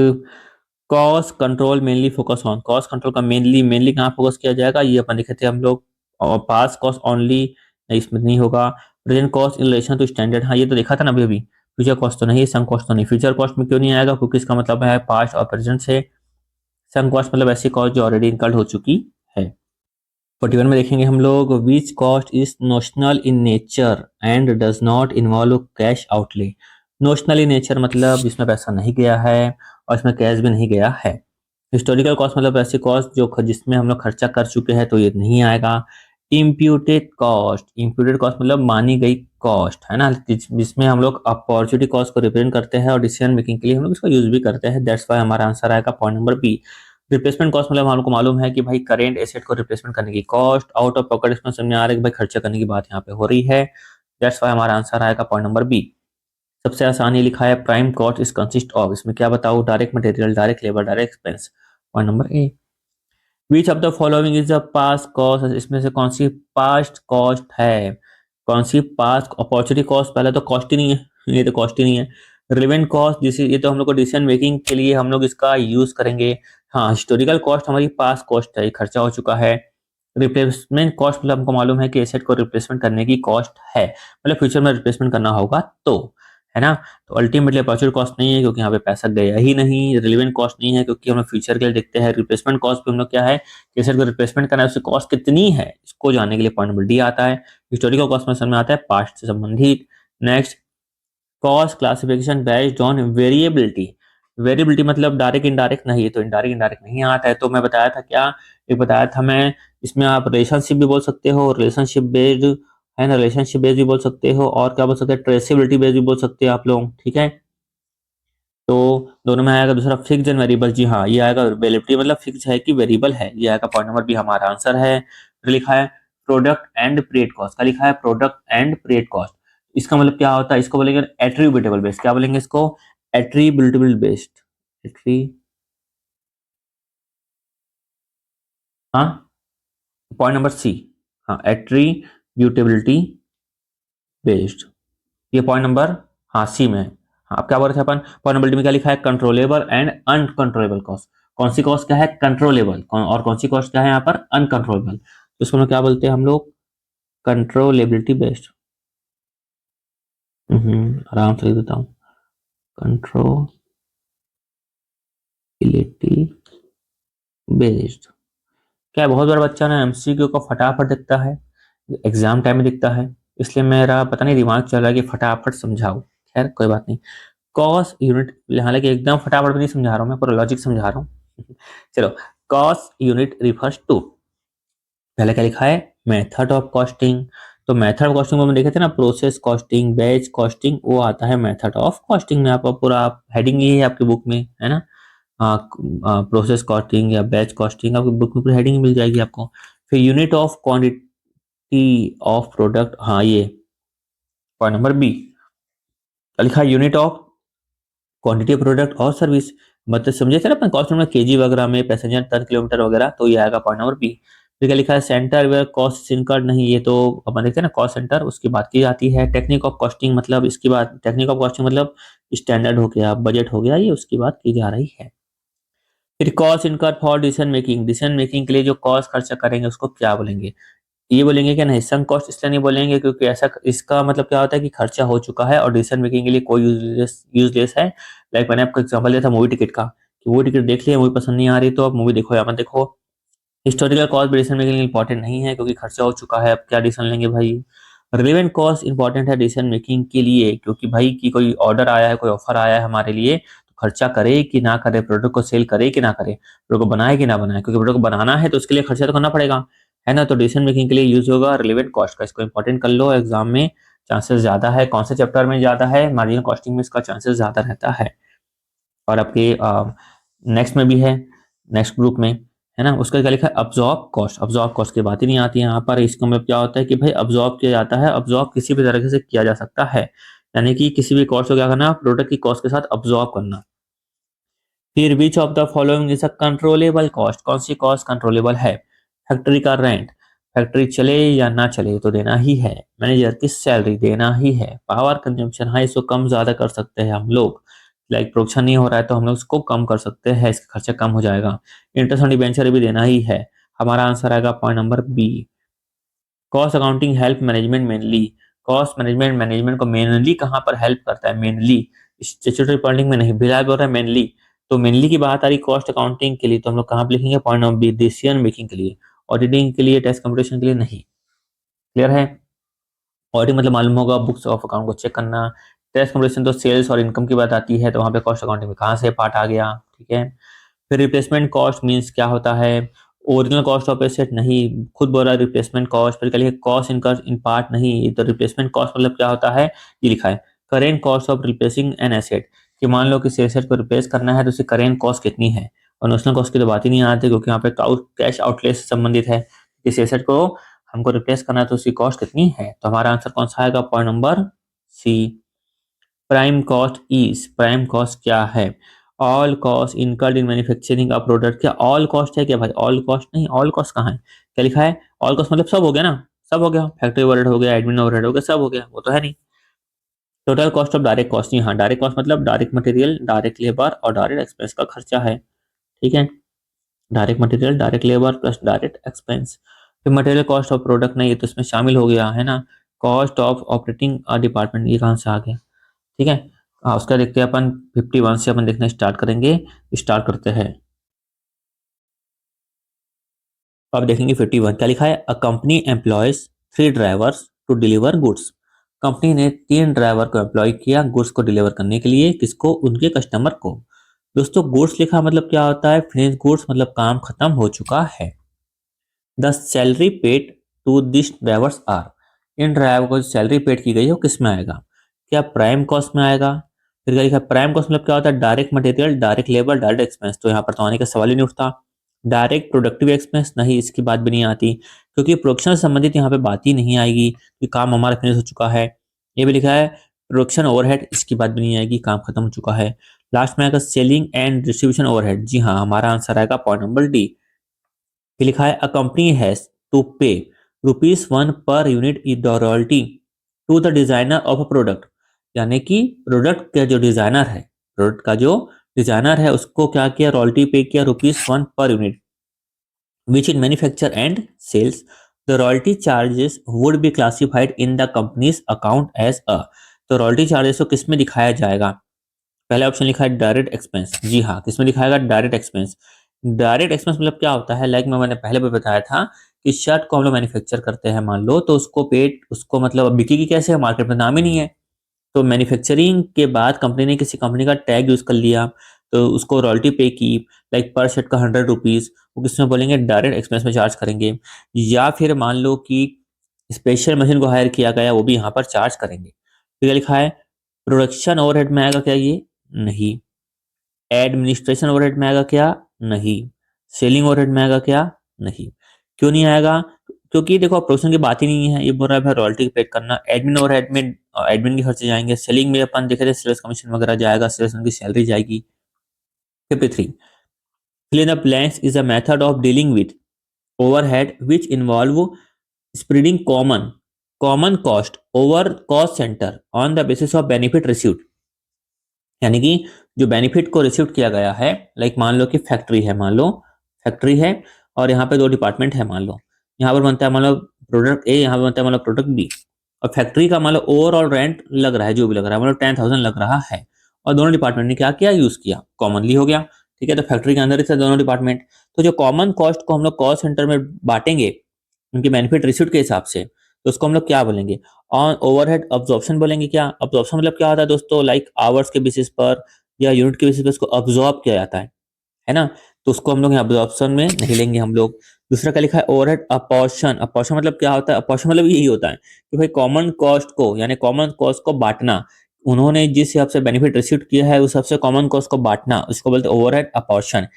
cost control mainly focus on, cost control का मेनली कहाँ फोकस किया जाएगा, ये अपन देखे थे हम लोग। और पास कॉस्ट ओनली, इसमें नहीं होगा। Present cost in relation to standard, हाँ ये तो देखा था ना अभी। फ्यूचर कॉस्ट तो नहीं, सम कॉस्ट तो नहीं। फ्यूचर कॉस्ट में क्यों नहीं आएगा, क्योंकि इसका मतलब है पास्ट और प्रेजेंट से। सम कॉस्ट मतलब ऐसी कॉस्ट जो ऑलरेडी इनकर्ड हो चुकी है। 41 में देखेंगे हम लोग, which cost is notional in nature and does not involve cash outlay. Notional in nature मतलब इसमें पैसा नहीं गया है और इसमें कैश भी नहीं गया है। हिस्टोरिकल कॉस्ट मतलब ऐसी कॉस्ट जो जिसमें हम लोग खर्चा कर चुके हैं, तो ये नहीं आएगा। इम्प्यूटेड कॉस्ट, इम्प्यूटेड कॉस्ट मतलब मानी गई कॉस्ट है ना, जिसमें हम लोग अपॉर्चुनिटी कॉस्ट को रिप्रेजेंट करते हैं और डिसीजन मेकिंग के लिए हम लोग इसका यूज भी करते हैं। दैट्स वाई हमारा आंसर आएगा point number B. Replacement cost मतलब हमको मालूम है कि भाई करेंट एसेट को रिप्लेसमेंट करने की कॉस्ट। आउट ऑफ पॉकेट इसमें समझ में आ रहा है कि भाई खर्चा करने की बात यहाँ पे हो रही है। दैट्स वाई हमारा आंसर आएगा पॉइंट नंबर बी। सबसे आसान ये लिखा है, prime cost is consist of, इसमें क्या बताओ, direct material, direct labour, direct expense. Point number A. Which of the following is the past cost, इसमें से कौन सी पास्ट कॉस्ट है, कौन सी पास्ट अपॉर्चुनिटी कॉस्ट, पहले तो कॉस्ट ही नहीं है, ये तो कॉस्ट ही नहीं है। रिलेवेंट कॉस्ट, जिसे ये तो हम लोग को डिसीजन मेकिंग के लिए हम लोग इसका यूज करेंगे। हाँ, हिस्टोरिकल कॉस्ट हमारी पास्ट कॉस्ट है, ये खर्चा हो चुका है। रिप्लेसमेंट कॉस्ट मतलब हमको मालूम है कि एसेट को रिप्लेसमेंट करने की कॉस्ट है, मतलब फ्यूचर में रिप्लेसमेंट करना होगा तो, है ना। तो अल्टीमेटली अपॉर्चुनिटी कॉस्ट नहीं है क्योंकि यहाँ पे पैसा गया ही नहीं। रिलेवेंट कॉस्ट नहीं है क्योंकि हम लोग फ्यूचर के लिए देखते हैं। रिप्लेसमेंट कॉस्ट पे हम लोग क्या है, एसेट को रिप्लेसमेंट करना है, उसकी कॉस्ट कितनी है इसको जानने के लिए पॉइंट नंबर डी आता है। हिस्टोरिकल कॉस्ट में समझ आता है पास्ट से संबंधित। Next, cost classification based on variability. Variability मतलब डायरेक्ट इनडायरेक्ट नहीं, तो इनडायरेक्ट इनडायरेक्ट नहीं आता है। तो मैं बताया था क्या, एक बताया था मैं, इसमें आप रिलेशनशिप भी बोल सकते हो, रिलेशनशिप बेस्ड है ना, रिलेशनशिप बेस्ड भी बोल सकते हो, और क्या बोल सकते हैं, ट्रेसेबिलिटी बेस्ड भी बोल सकते हैं आप लोग, ठीक है। तो दोनों में आएगा दूसरा फिक्स एंड वेरिएबल, जी हाँ ये आएगा। वेरिएबिलिटी मतलब फिक्स है कि वेरिएबल है, ये आएगा पॉइंट नंबर बी हमारा आंसर है। फिर लिखा है प्रोडक्ट एंड पीरियड कॉस्ट, का लिखा है प्रोडक्ट एंड पीरियड कॉस्ट। इसका मतलब क्या होता है, इसको बोलेंगे एट्रीब्यूटेबल बेस्ड, क्या बोलेंगे इसको, एट्रीब्यूटेबल बेस्ड, एट्री, हाँ पॉइंट नंबर सी, हाँ एट्रीब्यूटेबिलिटी बेस्ड, ये पॉइंट नंबर हाँ सी में है। हाँ अब क्या बोल रहे थे अपन, पॉइंट नंबर डी में क्या लिखा है, कंट्रोलेबल एंड अनकंट्रोलेबल कॉस्ट। कौन सी कॉस्ट क्या है, कंट्रोलेबल, और कौन सी कॉस्ट क्या है यहाँ पर, अनकंट्रोलेबल। तो इसको हम क्या बोलते हैं हम लोग, कंट्रोलेबिलिटी बेस्ड। आराम से लिख देता हूँ, कंट्रोलेबिलिटी बेस्ड। क्या बहुत बार बच्चा ना एमसीक्यू को फटाफट दिखता है, एग्जाम टाइम में दिखता है, इसलिए मेरा पता नहीं दिमाग चल रहा है कि फटाफट समझाओ। खैर कोई बात नहीं। कॉस्ट यूनिट, हालांकि एकदम फटाफट भी नहीं समझा रहा हूँ मैं, पूरा लॉजिक समझा रहा हूँ। चलो, कॉस्ट यूनिट रिफर्स टू, पहले क्या लिखा है, मेथड ऑफ कॉस्टिंग। तो मेथड ऑफ कॉस्टिंग में देखे थे ना, प्रोसेस कॉस्टिंग, बैच कॉस्टिंग, वो आता है मेथड ऑफ कॉस्टिंग में। आप पूरा आप हेडिंग ये है आपकी बुक में, है ना। प्रोसेस कॉस्टिंग या बैच कॉस्टिंग आपकी बुक में पूरी हेडिंग मिल जाएगी आपको। फिर unit of quantity of product, हाँ ये पॉइंट नंबर बी लिखा है, unit of quantity of product और सर्विस, मतलब समझे थे ना अपन कॉस्ट में केजी वगैरह में, पैसेंजर टन किलोमीटर वगैरह, तो ये आएगा पॉइंट नंबर बी। फिर क्या लिखा है, सेंटर वेयर कॉस्ट इनकर्ड, नहीं ये तो अपन देखते हैं ना कॉस्ट सेंटर, उसकी बात की जाती है। टेक्निक ऑफ कॉस्टिंग मतलब इसकी बात, टेक्निक ऑफ कॉस्टिंग मतलब स्टैंडर्ड हो गया, बजट हो गया, ये उसकी बात की जा रही है। फिर cost incurred for decision making, decision making के लिए जो कॉस्ट खर्चा करेंगे उसको क्या बोलेंगे, ये बोलेंगे कि नहीं, सम कॉस्ट इसलिए नहीं बोलेंगे क्योंकि ऐसा, इसका मतलब क्या होता है कि खर्चा हो चुका है और डिसीजन मेकिंग के लिए कोई यूजलेस है। लाइक मैंने आपको एग्जांपल दिया था मूवी टिकट का, कि मूवी टिकट देख लिया, मूवी पसंद नहीं आ रही तो आप मूवी देखो या मत देखो। हिस्टोरिकल कॉस्ट भी डिसीजन मेकिंग के लिए इंपॉर्टेंट नहीं है क्योंकि खर्चा हो चुका है, अब क्या डिसीजन लेंगे भाई। रिलेवेंट कॉस्ट इंपॉर्टेंट है डिसीजन मेकिंग के लिए, क्योंकि भाई की कोई ऑर्डर आया है, कोई ऑफर आया है हमारे लिए, तो खर्चा करे कि ना करे, प्रोडक्ट को सेल करे कि ना करे, प्रोडक्ट को बनाए कि ना बनाए, क्योंकि प्रोडक्ट को बनाना है तो उसके लिए खर्चा तो करना पड़ेगा, है ना। तो डिसीजन मेकिंग के लिए यूज होगा रिलेवेंट कॉस्ट का, इसको इंपॉर्टेंट कर लो, एग्जाम में चांसेस ज्यादा है। कौन से चैप्टर में ज्यादा है, मार्जिनल कॉस्टिंग में इसका चांसेस ज्यादा रहता है, और आपके नेक्स्ट में भी है, नेक्स्ट ग्रुप में, है ना। उसका क्या लिखा है, अब्जॉर्ब कॉस्ट, अब्जॉर्ब कॉस्ट की बात ही नहीं आती है यहाँ पर। इसका मतलब क्या होता है कि भाई अब्जॉर्ब किया जाता है, अब्जॉर्ब किसी भी तरीके से किया जा सकता है, यानी कि किसी भी कॉस्ट को क्या करना, प्रोडक्ट की कॉस्ट के साथ अब्जॉर्ब करना। फिर विच of the following is a controllable cost, कौन सी कॉस्ट कंट्रोलेबल है? फैक्ट्री का रेंट, फैक्ट्री चले या ना चले तो देना ही है। मैनेजर की सैलरी देना ही है। पावर कंजम्पशन, हाँ इसको कम ज्यादा कर सकते हैं हम लोग, लाइक प्रोडक्शन नहीं हो रहा है तो हम लोग इसको कम कर सकते हैं, इसका खर्चा कम हो जाएगा। इंटरेस्ट ऑन डिबेंचर भी देना ही है। हमारा आंसर आएगा point number B. Cost accounting help management mainly, cost management management को मेनली कहाँ पर हेल्प करता है? मेनली स्टैट्यूटरी रिपोर्टिंग में नहीं, बिलाल बोल रहा है मेनली, तो मेनली की बात आ रही कॉस्ट अकाउंटिंग के लिए, तो हम लोग कहाँ पे लिखेंगे? Point number B, decision making के लिए। ऑडिटिंग के लिए, टैक्स कंप्यूटेशन के लिए नहीं। क्लियर है? ऑडिट मतलब मालूम होगा बुक्स ऑफ अकाउंट को चेक करना। टैक्स कंप्यूटेशन तो सेल्स और इनकम की बात आती है, तो वहाँ पे कॉस्ट अकाउंटिंग में कहाँ से पार्ट आ गया? ठीक है। फिर रिप्लेसमेंट कॉस्ट मीन्स क्या होता है? ओरिजिनल कॉस्ट ऑफ एसेट नहीं, खुद बोल रहा है रिप्लेसमेंट कॉस्ट। फिर क्या लिखे? कॉस्ट इनकर्ड इन पार्ट नहीं, तो रिप्लेसमेंट कॉस्ट मतलब क्या होता है? ये लिखा है current cost of replacing an asset, कि मान लो किसी एसेट को रिप्लेस करना है तो उसकी करेंट कॉस्ट कितनी है। और नोशनल कॉस्ट की तो बात ही नहीं आती, क्योंकि यहाँ पे कैश आउटले से संबंधित है। किसी एसेट को हमको रिप्लेस करना है तो उसकी कॉस्ट कितनी है। तो हमारा आंसर कौन सा आएगा? Point number C. Prime cost is, prime cost क्या है? All cost incurred in manufacturing a product. क्या ऑल कॉस्ट है क्या भाई? ऑल कॉस्ट नहीं, ऑल कॉस्ट कहाँ है? क्या लिखा है? ऑल कॉस्ट मतलब सब हो गया ना, सब हो गया, फैक्ट्री ओवरहेड हो गया, एडमिन ओवरहेड हो गया, सब हो गया, वो तो है नहीं। Total cost of direct cost, नहीं हाँ डायरेक्ट कॉस्ट मतलब डायरेक्ट मटेरियल, डायरेक्ट लेबर और डायरेक्ट एक्सपेंस का खर्चा है। ठीक है, direct material, direct labour plus direct expense. फिर मटेरियल कॉस्ट ऑफ प्रोडक्ट नहीं, ये तो इसमें शामिल हो गया है ना। Cost of operating a department, ये कहाँ से आ गया? ठीक है। उसका देखते हैं अपन 51 से अपन देखना स्टार्ट करेंगे। स्टार्ट करते हैं। अब देखेंगे 51 क्या लिखा है? A company employs 3 drivers to deliver goods. Company ने 3 ड्राइवर को एम्प्लॉय किया गुड्स को डिलीवर करने के लिए, किसको? उनके कस्टमर को। दोस्तों गुड्स लिखा मतलब क्या होता है? फिनिश गुड्स मतलब काम खत्म हो चुका है। The salary paid to this drivers are, इन ड्राइवर को सैलरी पेड की गई है वो किस में आएगा? क्या प्राइम कॉस्ट में आएगा? फिर क्या लिखा है? प्राइम कॉस्ट मतलब क्या होता है? Direct material, direct labour, direct expense, तो यहाँ पर तो आने का सवाल ही नहीं उठता। डायरेक्ट प्रोडक्टिव एक्सपेंस नहीं, इसकी बात भी नहीं आती, क्योंकि प्रोडक्शन से संबंधित यहाँ पे बात ही नहीं आएगी कि काम हमारा फिनिश हो चुका है। ये भी लिखा है प्रोडक्शन ओवरहेड, इसकी बात भी नहीं आएगी, काम खत्म हो चुका है। लास्ट में आएगा सेलिंग एंड डिस्ट्रीब्यूशन ओवरहेड, जी हाँ हमारा आंसर आएगा पॉइंट नंबर डी। फिर लिखा है a company has to pay ₹1 per unit in royalty to the designer of a product, यानी कि प्रोडक्ट का जो डिजाइनर है, प्रोडक्ट का जो डिजाइनर है उसको क्या किया? रॉयल्टी पे किया ₹1 per unit, which in manufacture and sales the royalty charges would be classified in the company's account as a. तो रॉयल्टी चार्जेस को किस में दिखाया जाएगा? पहला ऑप्शन लिखा है डायरेक्ट एक्सपेंस, जी हाँ किसमें दिखाएगा? Direct expense. डायरेक्ट एक्सपेंस मतलब क्या होता है? लाइक मैंने पहले भी बताया था कि शर्ट को हम लोग मैन्युफैक्चर करते हैं मान लो, तो उसको पेट उसको मतलब अब बिकेगी कैसे? मार्केट में नाम ही नहीं है। तो मैन्युफैक्चरिंग के बाद कंपनी ने किसी कंपनी का टैग यूज कर लिया, तो उसको रॉयल्टी पे की, लाइक पर शर्ट का 100 रुपीज, वो किसमें बोलेंगे? डायरेक्ट एक्सपेंस में चार्ज करेंगे। या फिर मान लो कि स्पेशल मशीन को हायर किया गया, वो भी यहाँ पर चार्ज करेंगे। तो क्या लिखा है? प्रोडक्शन ओवरहेड में आएगा क्या ये? नहीं। एडमिनिस्ट्रेशन ओवरहेड में आएगा क्या? नहीं। सेलिंग ओवरहेड में आएगा क्या? नहीं। क्यों नहीं आएगा? क्योंकि देखो प्रोडक्शन की बात ही नहीं है, ये बोल रहा है भाई रॉयल्टी पे करना। एडमिन ओवरहेड में एडमिन के खर्चे जाएंगे। सेलिंग में अपन देखे थे सेल्स कमीशन वगैरह जाएगा, सेल्स की सैलरी जाएगी। 53 fill in the blanks is a method of dealing with overhead which involve spreading common cost over cost center on the basis of benefit received, यानी कि जो बेनिफिट को रिसीव किया गया है, लाइक मान लो कि फैक्ट्री है, मान लो फैक्ट्री है और यहाँ पे 2 डिपार्टमेंट है, मान लो यहाँ पर बनता है मान लो प्रोडक्ट ए, यहाँ पर बनता है मान लो प्रोडक्ट बी, और फैक्ट्री का मान लो ओवरऑल रेंट लग रहा है, जो भी लग रहा है मतलब 10,000 लग रहा है, और दोनों डिपार्टमेंट ने क्या किया? यूज किया, कॉमनली हो गया। ठीक है, तो फैक्ट्री के अंदर ही थे दोनों डिपार्टमेंट, तो जो कॉमन कॉस्ट को हम लोग कॉस्ट सेंटर में बांटेंगे उनके बेनिफिट रिसीव्ड के हिसाब से, तो उसको हम लोग क्या बोलेंगे? ऑन ओवरहेड अब्जॉर्प्शन बोलेंगे। क्या अब्जॉर्प्शन मतलब क्या होता है दोस्तों? लाइक आवर्स के बेसिस पर या यूनिट के बेसिस पर उसको अब्जॉर्ब किया जाता है ना, तो उसको हम लोग यहाँ अब्जॉर्प्शन में नहीं लेंगे हम लोग। दूसरा क्या लिखा है? ओवरहेड अपॉर्शन, अपॉर्शन मतलब क्या होता है? अपॉर्शन मतलब यही होता है कि भाई कॉमन कॉस्ट को, यानी कॉमन कॉस्ट को बांटना, उन्होंने जिस हिसाब से बेनिफिट रिसीव किया है उस हिसाब से कॉमन कॉस्ट को बांटना, उसको बोलते हैं ओवरहेड अपॉर्शन।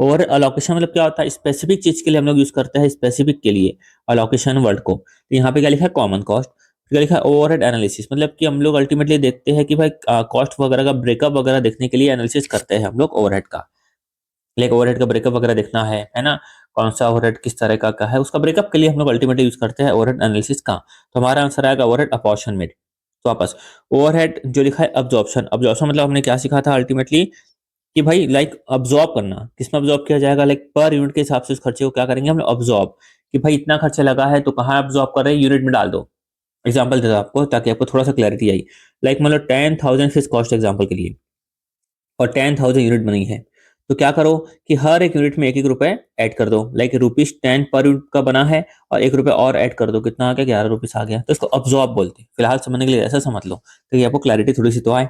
और अलोकेशन मतलब क्या होता है? स्पेसिफिक चीज के लिए हम लोग यूज करते हैं, स्पेसिफिक के लिए अलोकेशन वर्ड को। तो यहाँ पे क्या लिखा है? Common cost. फिर लिखा है ओवरहेड एनालिसिस, मतलब कि हम लोग अल्टीमेटली देखते हैं कि भाई कॉस्ट वगैरह का ब्रेकअप वगैरह देखने के लिए एनालिसिस करते हैं हम लोग ओवरहेड का। लाइक ओवरहेड का ब्रेकअप वगैरह देखना है ना, कौन सा ओवरहेड किस तरह का है, उसका ब्रेकअप के लिए हम लोग अल्टीमेटली यूज करते हैं ओवरहेड एनालिसिस का। तो हमारा आंसर आएगा ओवरहेड अपॉर्शनमेंट। तो वापस ओवरहेड जो लिखा है अब्जॉर्प्शन, अब्जॉर्प्शन मतलब हमने क्या सीखा था अल्टीमेटली कि भाई लाइक अब्जॉर्ब करना, किसमें अब्जॉर्ब किया जाएगा, लाइक पर यूनिट के हिसाब से उस खर्चे को क्या करेंगे हम लोग अब्जॉर्ब, कि भाई इतना खर्चा लगा है तो कहाँ अब्जॉर्ब कर रहे हैं, यूनिट में डाल दो। एग्जाम्पल देता आपको ताकि आपको थोड़ा सा क्लैरिटी आई। लाइक मतलब 10,000 फिक्स कॉस्ट एग्जाम्पल के लिए और 10,000 यूनिट बनी है, तो क्या करो कि हर एक यूनिट में 1-1 रुपए ऐड कर दो। लाइक ₹10 पर यूनिट का बना है और 1 रुपए और ऐड कर दो, कितना आ गया, 11 रुपीस आ गया। तो इसको अब्जॉर्ब बोलते हैं, फिलहाल समझने के लिए ऐसा समझ लो तो ये आपको क्लैरिटी थोड़ी सी तो आए।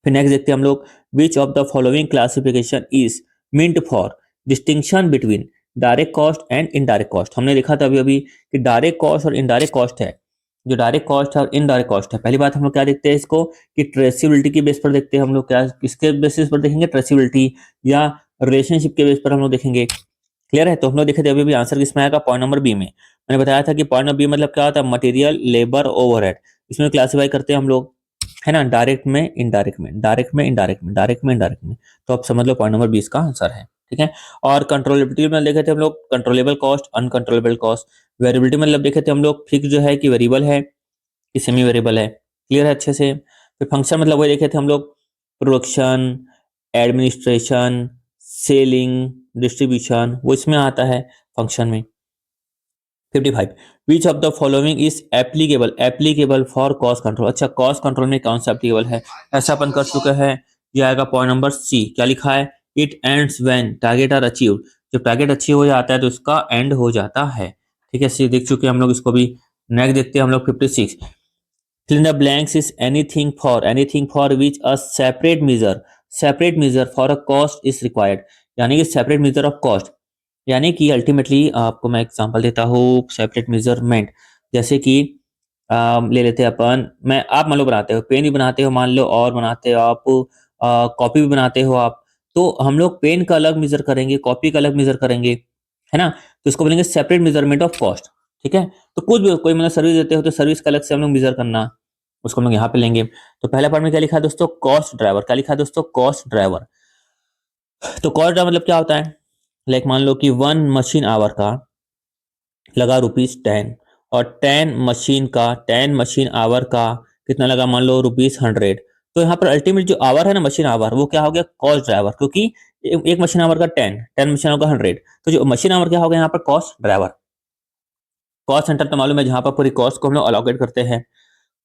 फिर नेक्स्ट देखते हैं हम लोग, which of the following classification is meant for distinction between direct cost and indirect cost. हमने देखा था अभी अभी कि डायरेक्ट कॉस्ट और इनडायरेक्ट कॉस्ट है, जो डायरेक्ट कॉस्ट है और इनडायरेक्ट कॉस्ट है। पहली बात हम लोग क्या देखते हैं इसको कि ट्रेसिबिलिटी के बेस पर देखते हैं हम लोग, क्या किसके बेसिस पर देखेंगे, ट्रेसिबिलिटी या रिलेशनशिप के बेस पर हम लोग देखेंगे। क्लियर है, तो हम लोग देखे थे अभी भी आंसर किसमें आएगा, पॉइंट नंबर बी में। मैंने बताया था कि पॉइंट नंबर बी मतलब क्या होता है, मटेरियल लेबर ओवरहेड, इसमें क्लासिफाई करते हैं हम लोग, है ना, डायरेक्ट में इनडायरेक्ट में, डायरेक्ट में इनडायरेक्ट में, डायरेक्ट में इनडायरेक्ट में। तो आप समझ लो पॉइंट नंबर 20 का आंसर है। ठीक है, और कंट्रोलेबिलिटी में देखे थे हम लोग controllable cost, uncontrollable cost. Variability मतलब देखे थे हम लोग फिक्स जो है कि वेरिएबल है कि सेमी वेरिएबल है। क्लियर है अच्छे से। फिर फंक्शन मतलब वही देखे थे हम लोग, प्रोडक्शन, एडमिनिस्ट्रेशन, सेलिंग, डिस्ट्रीब्यूशन, वो इसमें आता है फंक्शन में। 55, विच of the following is applicable, applicable for cost control. अच्छा, कॉस्ट कंट्रोल में कौन सा एप्लीकेबल है, ऐसा अपन कर चुके हैं। ये आएगा पॉइंट नंबर सी, क्या लिखा है, it ends when target are achieve. जब टारगेट अचीव हो जाता है तो इसका एंड हो जाता है। ठीक है, सी देख चुके हैं हम लोग, इसको भी नेक्स्ट देखते हैं हम लोग 56, fill in the blanks is anything for which a separate measure for a cost is required, यानी कि सेपरेट मेजर ऑफ कॉस्ट, यानी कि अल्टीमेटली आपको मैं एग्जांपल देता हूँ सेपरेट मेजरमेंट। जैसे कि ले लेते हैं अपन, मैं आप मान लो बनाते हो पेन भी बनाते हो मान लो, और बनाते हो आप कॉपी भी बनाते हो आप, तो हम लोग पेन का अलग मेजर करेंगे, कॉपी का अलग मेजर करेंगे, है ना, तो इसको बोलेंगे सेपरेट मेजरमेंट ऑफ कॉस्ट। ठीक है, तो कुछ भी कोई मतलब सर्विस देते हो तो सर्विस का अलग से हम लोग मेजर करना, उसको हम लोग यहाँ पे लेंगे। तो पहला पार्ट में क्या लिखा है दोस्तों, कॉस्ट ड्राइवर, क्या लिखा है दोस्तों, कॉस्ट ड्राइवर। तो कॉस्ट ड्राइवर मतलब क्या होता है, लाइक मान लो कि 1 मशीन आवर का लगा ₹10 और 10 मशीन आवर का कितना लगा, मान लो ₹100। तो यहाँ पर अल्टीमेट जो आवर है ना, मशीन आवर, वो क्या हो गया, कॉस्ट ड्राइवर, क्योंकि एक मशीन आवर का 10 मशीन आवर का 100, तो जो मशीन आवर क्या हो गया यहाँ पर, कॉस्ट ड्राइवर। कॉस्ट सेंटर तो मालूम है जहां पर पूरी कॉस्ट को हम लोग अलोकेट करते हैं।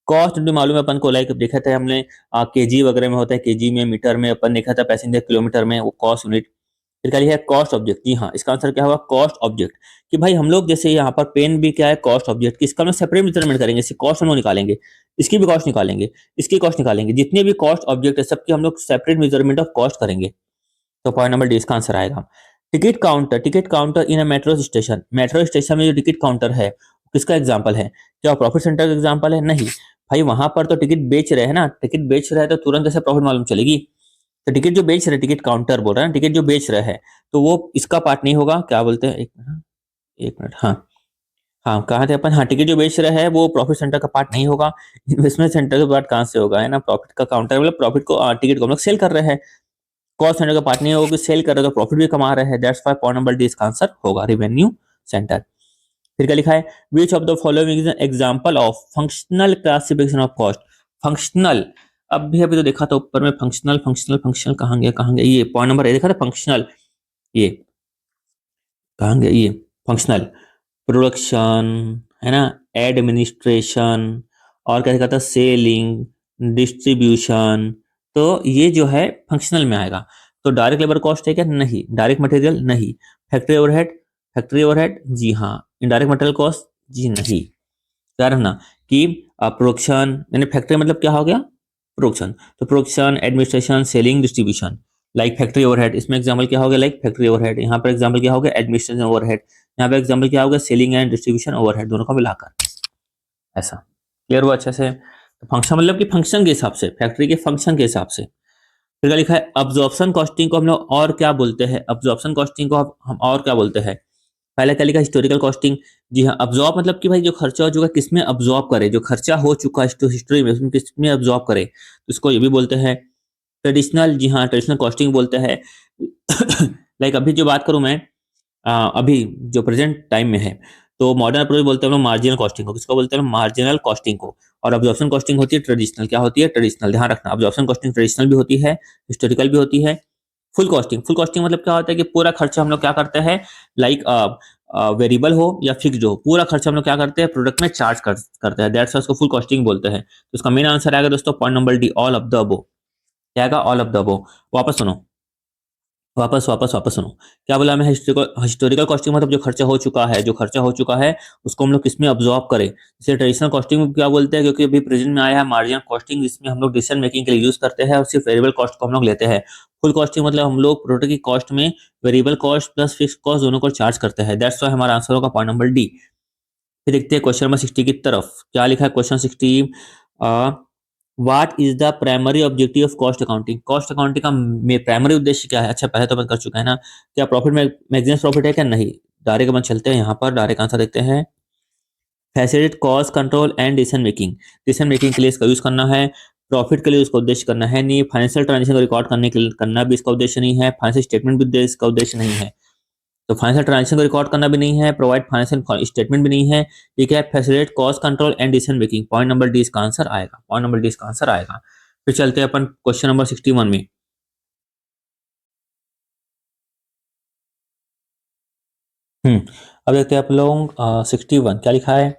कॉस्ट भी मालूम है अपन को, लाइक देखा था हमने केजी वगैरह में होता है, केजी में, मीटर में, अपन देखा था पैसेंजर किलोमीटर में, वो कॉस्ट यूनिट। फिर क्या लिखा है, कॉस्ट ऑब्जेक्ट। जी हाँ, इसका आंसर क्या होगा, कॉस्ट ऑब्जेक्ट। कि भाई हम लोग जैसे यहाँ पर पेन भी क्या है, कॉस्ट ऑब्जेक्ट की, इसका हम लोग सेपरेट मेजरमेंट करेंगे, इसकी कॉस्ट हम लोग निकालेंगे, इसकी भी कॉस्ट निकालेंगे, इसकी कॉस्ट निकालेंगे, जितने भी कॉस्ट ऑब्जेक्ट है सबकी हम लोग सेपरेट मेजरमेंट ऑफ कॉस्ट करेंगे। तो पॉइंट नंबर डी इसका आंसर आएगा। टिकट काउंटर इन अ मेट्रो स्टेशन, मेट्रो स्टेशन में जो टिकट काउंटर है किसका एग्जाम्पल है, क्या प्रॉफिट सेंटर का एग्जाम्पल है, नहीं भाई, वहां पर तो टिकट बेच रहे हैं ना, टिकट बेच रहे हैं तो तुरंत ऐसे प्रॉफिट मालूम चलेगी। तो टिकट जो बेच रहे हैं, टिकट काउंटर बोल रहे हैं, टिकट जो बेच रहे हैं, तो वो इसका पार्ट नहीं होगा, क्या बोलते हैं, एक मिनट, हाँ हाँ, कहाँ थे अपन, हाँ, टिकट जो बेच रहे हैं वो प्रॉफिट सेंटर का पार्ट नहीं होगा, इन्वेस्टमेंट सेंटर का पार्ट कहाँ से होगा, है ना, प्रॉफिट का काउंटर मतलब प्रॉफिट को, टिकट को हम लोग सेल कर रहे हैं, कॉस्ट सेंटर का पार्ट नहीं होगा, सेल कर रहे हैं तो प्रॉफिट भी कमा रहे हैं, that's why point number D इसका आंसर होगा, रेवेन्यू सेंटर। फिर क्या लिखा है, which of the following is an example of functional classification of cost. Functional, अभी अभी तो देखा था ऊपर में, फंक्शनल कहाँ गया, ये पॉइंट नंबर ए देखा था, फंक्शनल, ये कहाँ गया, ये फंक्शनल, प्रोडक्शन, है ना, एडमिनिस्ट्रेशन, और क्या देखा था, सेलिंग, डिस्ट्रीब्यूशन। तो ये जो है फंक्शनल में आएगा। तो डायरेक्ट लेबर कॉस्ट है क्या, नहीं, डायरेक्ट मटेरियल नहीं, फैक्ट्री ओवरहेड, फैक्ट्री ओवरहेड जी हाँ, इनडायरेक्ट मटेरियल कॉस्ट जी नहीं। क्या रहना कि प्रोडक्शन, यानी फैक्ट्री मतलब क्या हो गया, प्रोडक्शन, तो production, administration, selling, distribution, like factory overhead, इसमें एग्जांपल क्या हो गया, लाइक फैक्ट्री ओवरहेड, यहाँ पर एग्जांपल क्या हो गया, एडमिनिस्ट्रेशन ओवरहेड, यहाँ पे एग्जांपल क्या हो गया, सेलिंग एंड डिस्ट्रीब्यूशन ओवरहेड, दोनों को मिलाकर, ऐसा। क्लियर हुआ अच्छे से। तो फंक्शन मतलब कि फंक्शन के हिसाब से, फैक्ट्री के फंक्शन के हिसाब से। फिर क्या लिखा है, अब्जॉर्प्शन कॉस्टिंग को हम लोग और क्या बोलते हैं, अब्जॉर्प्शन कॉस्टिंग को हम और क्या बोलते हैं, पहले क्या लिखा, हिस्टोरिकल कॉस्टिंग। जी हाँ, अब्जॉर्ब मतलब कि भाई जो खर्चा हो चुका है किसमें अब्जॉर्ब करे, जो खर्चा हो चुका है हिस्ट्री में उसमें किसमें अब्जॉर्ब करे, तो इसको ये भी बोलते हैं ट्रेडिशनल। जी हाँ, ट्रेडिशनल कॉस्टिंग बोलते हैं। लाइक अभी जो बात करूं मैं, अभी जो प्रेजेंट टाइम में है, तो मॉडर्न अप्रोच बोलते हैं हम लोग मार्जिनल कॉस्टिंग को। किसको बोलते हैं, मार्जिनल कॉस्टिंग को। और ऑब्जॉर्प्शन कॉस्टिंग होती है ट्रेडिशनल। क्या होती है, ट्रेडिशनल। ध्यान रखना, ऑब्जॉर्प्शन कॉस्टिंग ट्रेडिशनल भी होती है, हिस्टोरिकल भी होती है। फुल कॉस्टिंग मतलब क्या होता है कि पूरा खर्चा हम लोग क्या करते हैं, लाइक वेरिएबल हो या फिक्स्ड हो, पूरा खर्चा हम लोग क्या करते हैं प्रोडक्ट में करते हैं, दैट्स उसको फुल कॉस्टिंग बोलते हैं। तो इसका मेन आंसर आएगा दोस्तों point number D, all of the above. क्या आएगा, ऑल ऑफ द अबव। वापस सुनो, वापस वापस वापस सुनो। क्या बोला मैं, हिस्टोरिकल कॉस्टिंग मतलब जो खर्चा हो चुका है, जो खर्चा हो चुका है उसको हम लोग किसमें अब्जॉर्ब करें। जैसे ट्रेडिशनल कॉस्टिंग में क्या बोलते हैं, क्योंकि अभी प्रेजेंट में आया है मार्जिनल कॉस्टिंग, जिसमें हम लोग डिसीजन मेकिंग के लिए यूज करते हैं और सिर्फ वेरिएबल कॉस्ट को हम लोग लेते हैं। फुल कॉस्टिंग मतलब हम लोग प्रोडक्ट की कॉस्ट में variable cost plus fix cost दोनों को चार्ज करते हैं। दैट्स व्हाई हमारा आंसर होगा पॉइंट नंबर डी। फिर देखते हैं क्वेश्चन नंबर 60 की तरफ। क्या लिखा है question 60, what is the primary objective of cost accounting. Cost accounting का प्राइमरी उद्देश्य क्या है। अच्छा, पहले तो अपन कर चुका है ना, क्या प्रॉफिट में मैक्सिमम प्रॉफिट है क्या, नहीं। डायरेक्ट अपन चलते हैं यहाँ पर, डायरेक्ट आंसर देखते हैं। Facilitate cost control and decision making. Decision making के लिए इसका यूज करना है, प्रॉफिट के लिए उसका उद्देश्य करना है नहीं। फाइनेंशियल ट्रांजेक्शन को रिकॉर्ड करने के लिए करना भी इसका उद्देश्य नहीं है। फाइनेंशियल स्टेटमेंट भी इसका उद्देश्य नहीं है। तो फाइनेंशियल ट्रांजेक्शन को रिकॉर्ड करना भी नहीं है, प्रोवाइड फाइनेंशियल स्टेटमेंट भी नहीं है। ठीक है, facilitate cost control and decision making. Point number D इसका आंसर आएगा, पॉइंट नंबर डी इसका आंसर आएगा। फिर चलते हैं अपन क्वेश्चन नंबर 61 में। हम्म अब देखते हैं आप लोग 61 क्या लिखा है।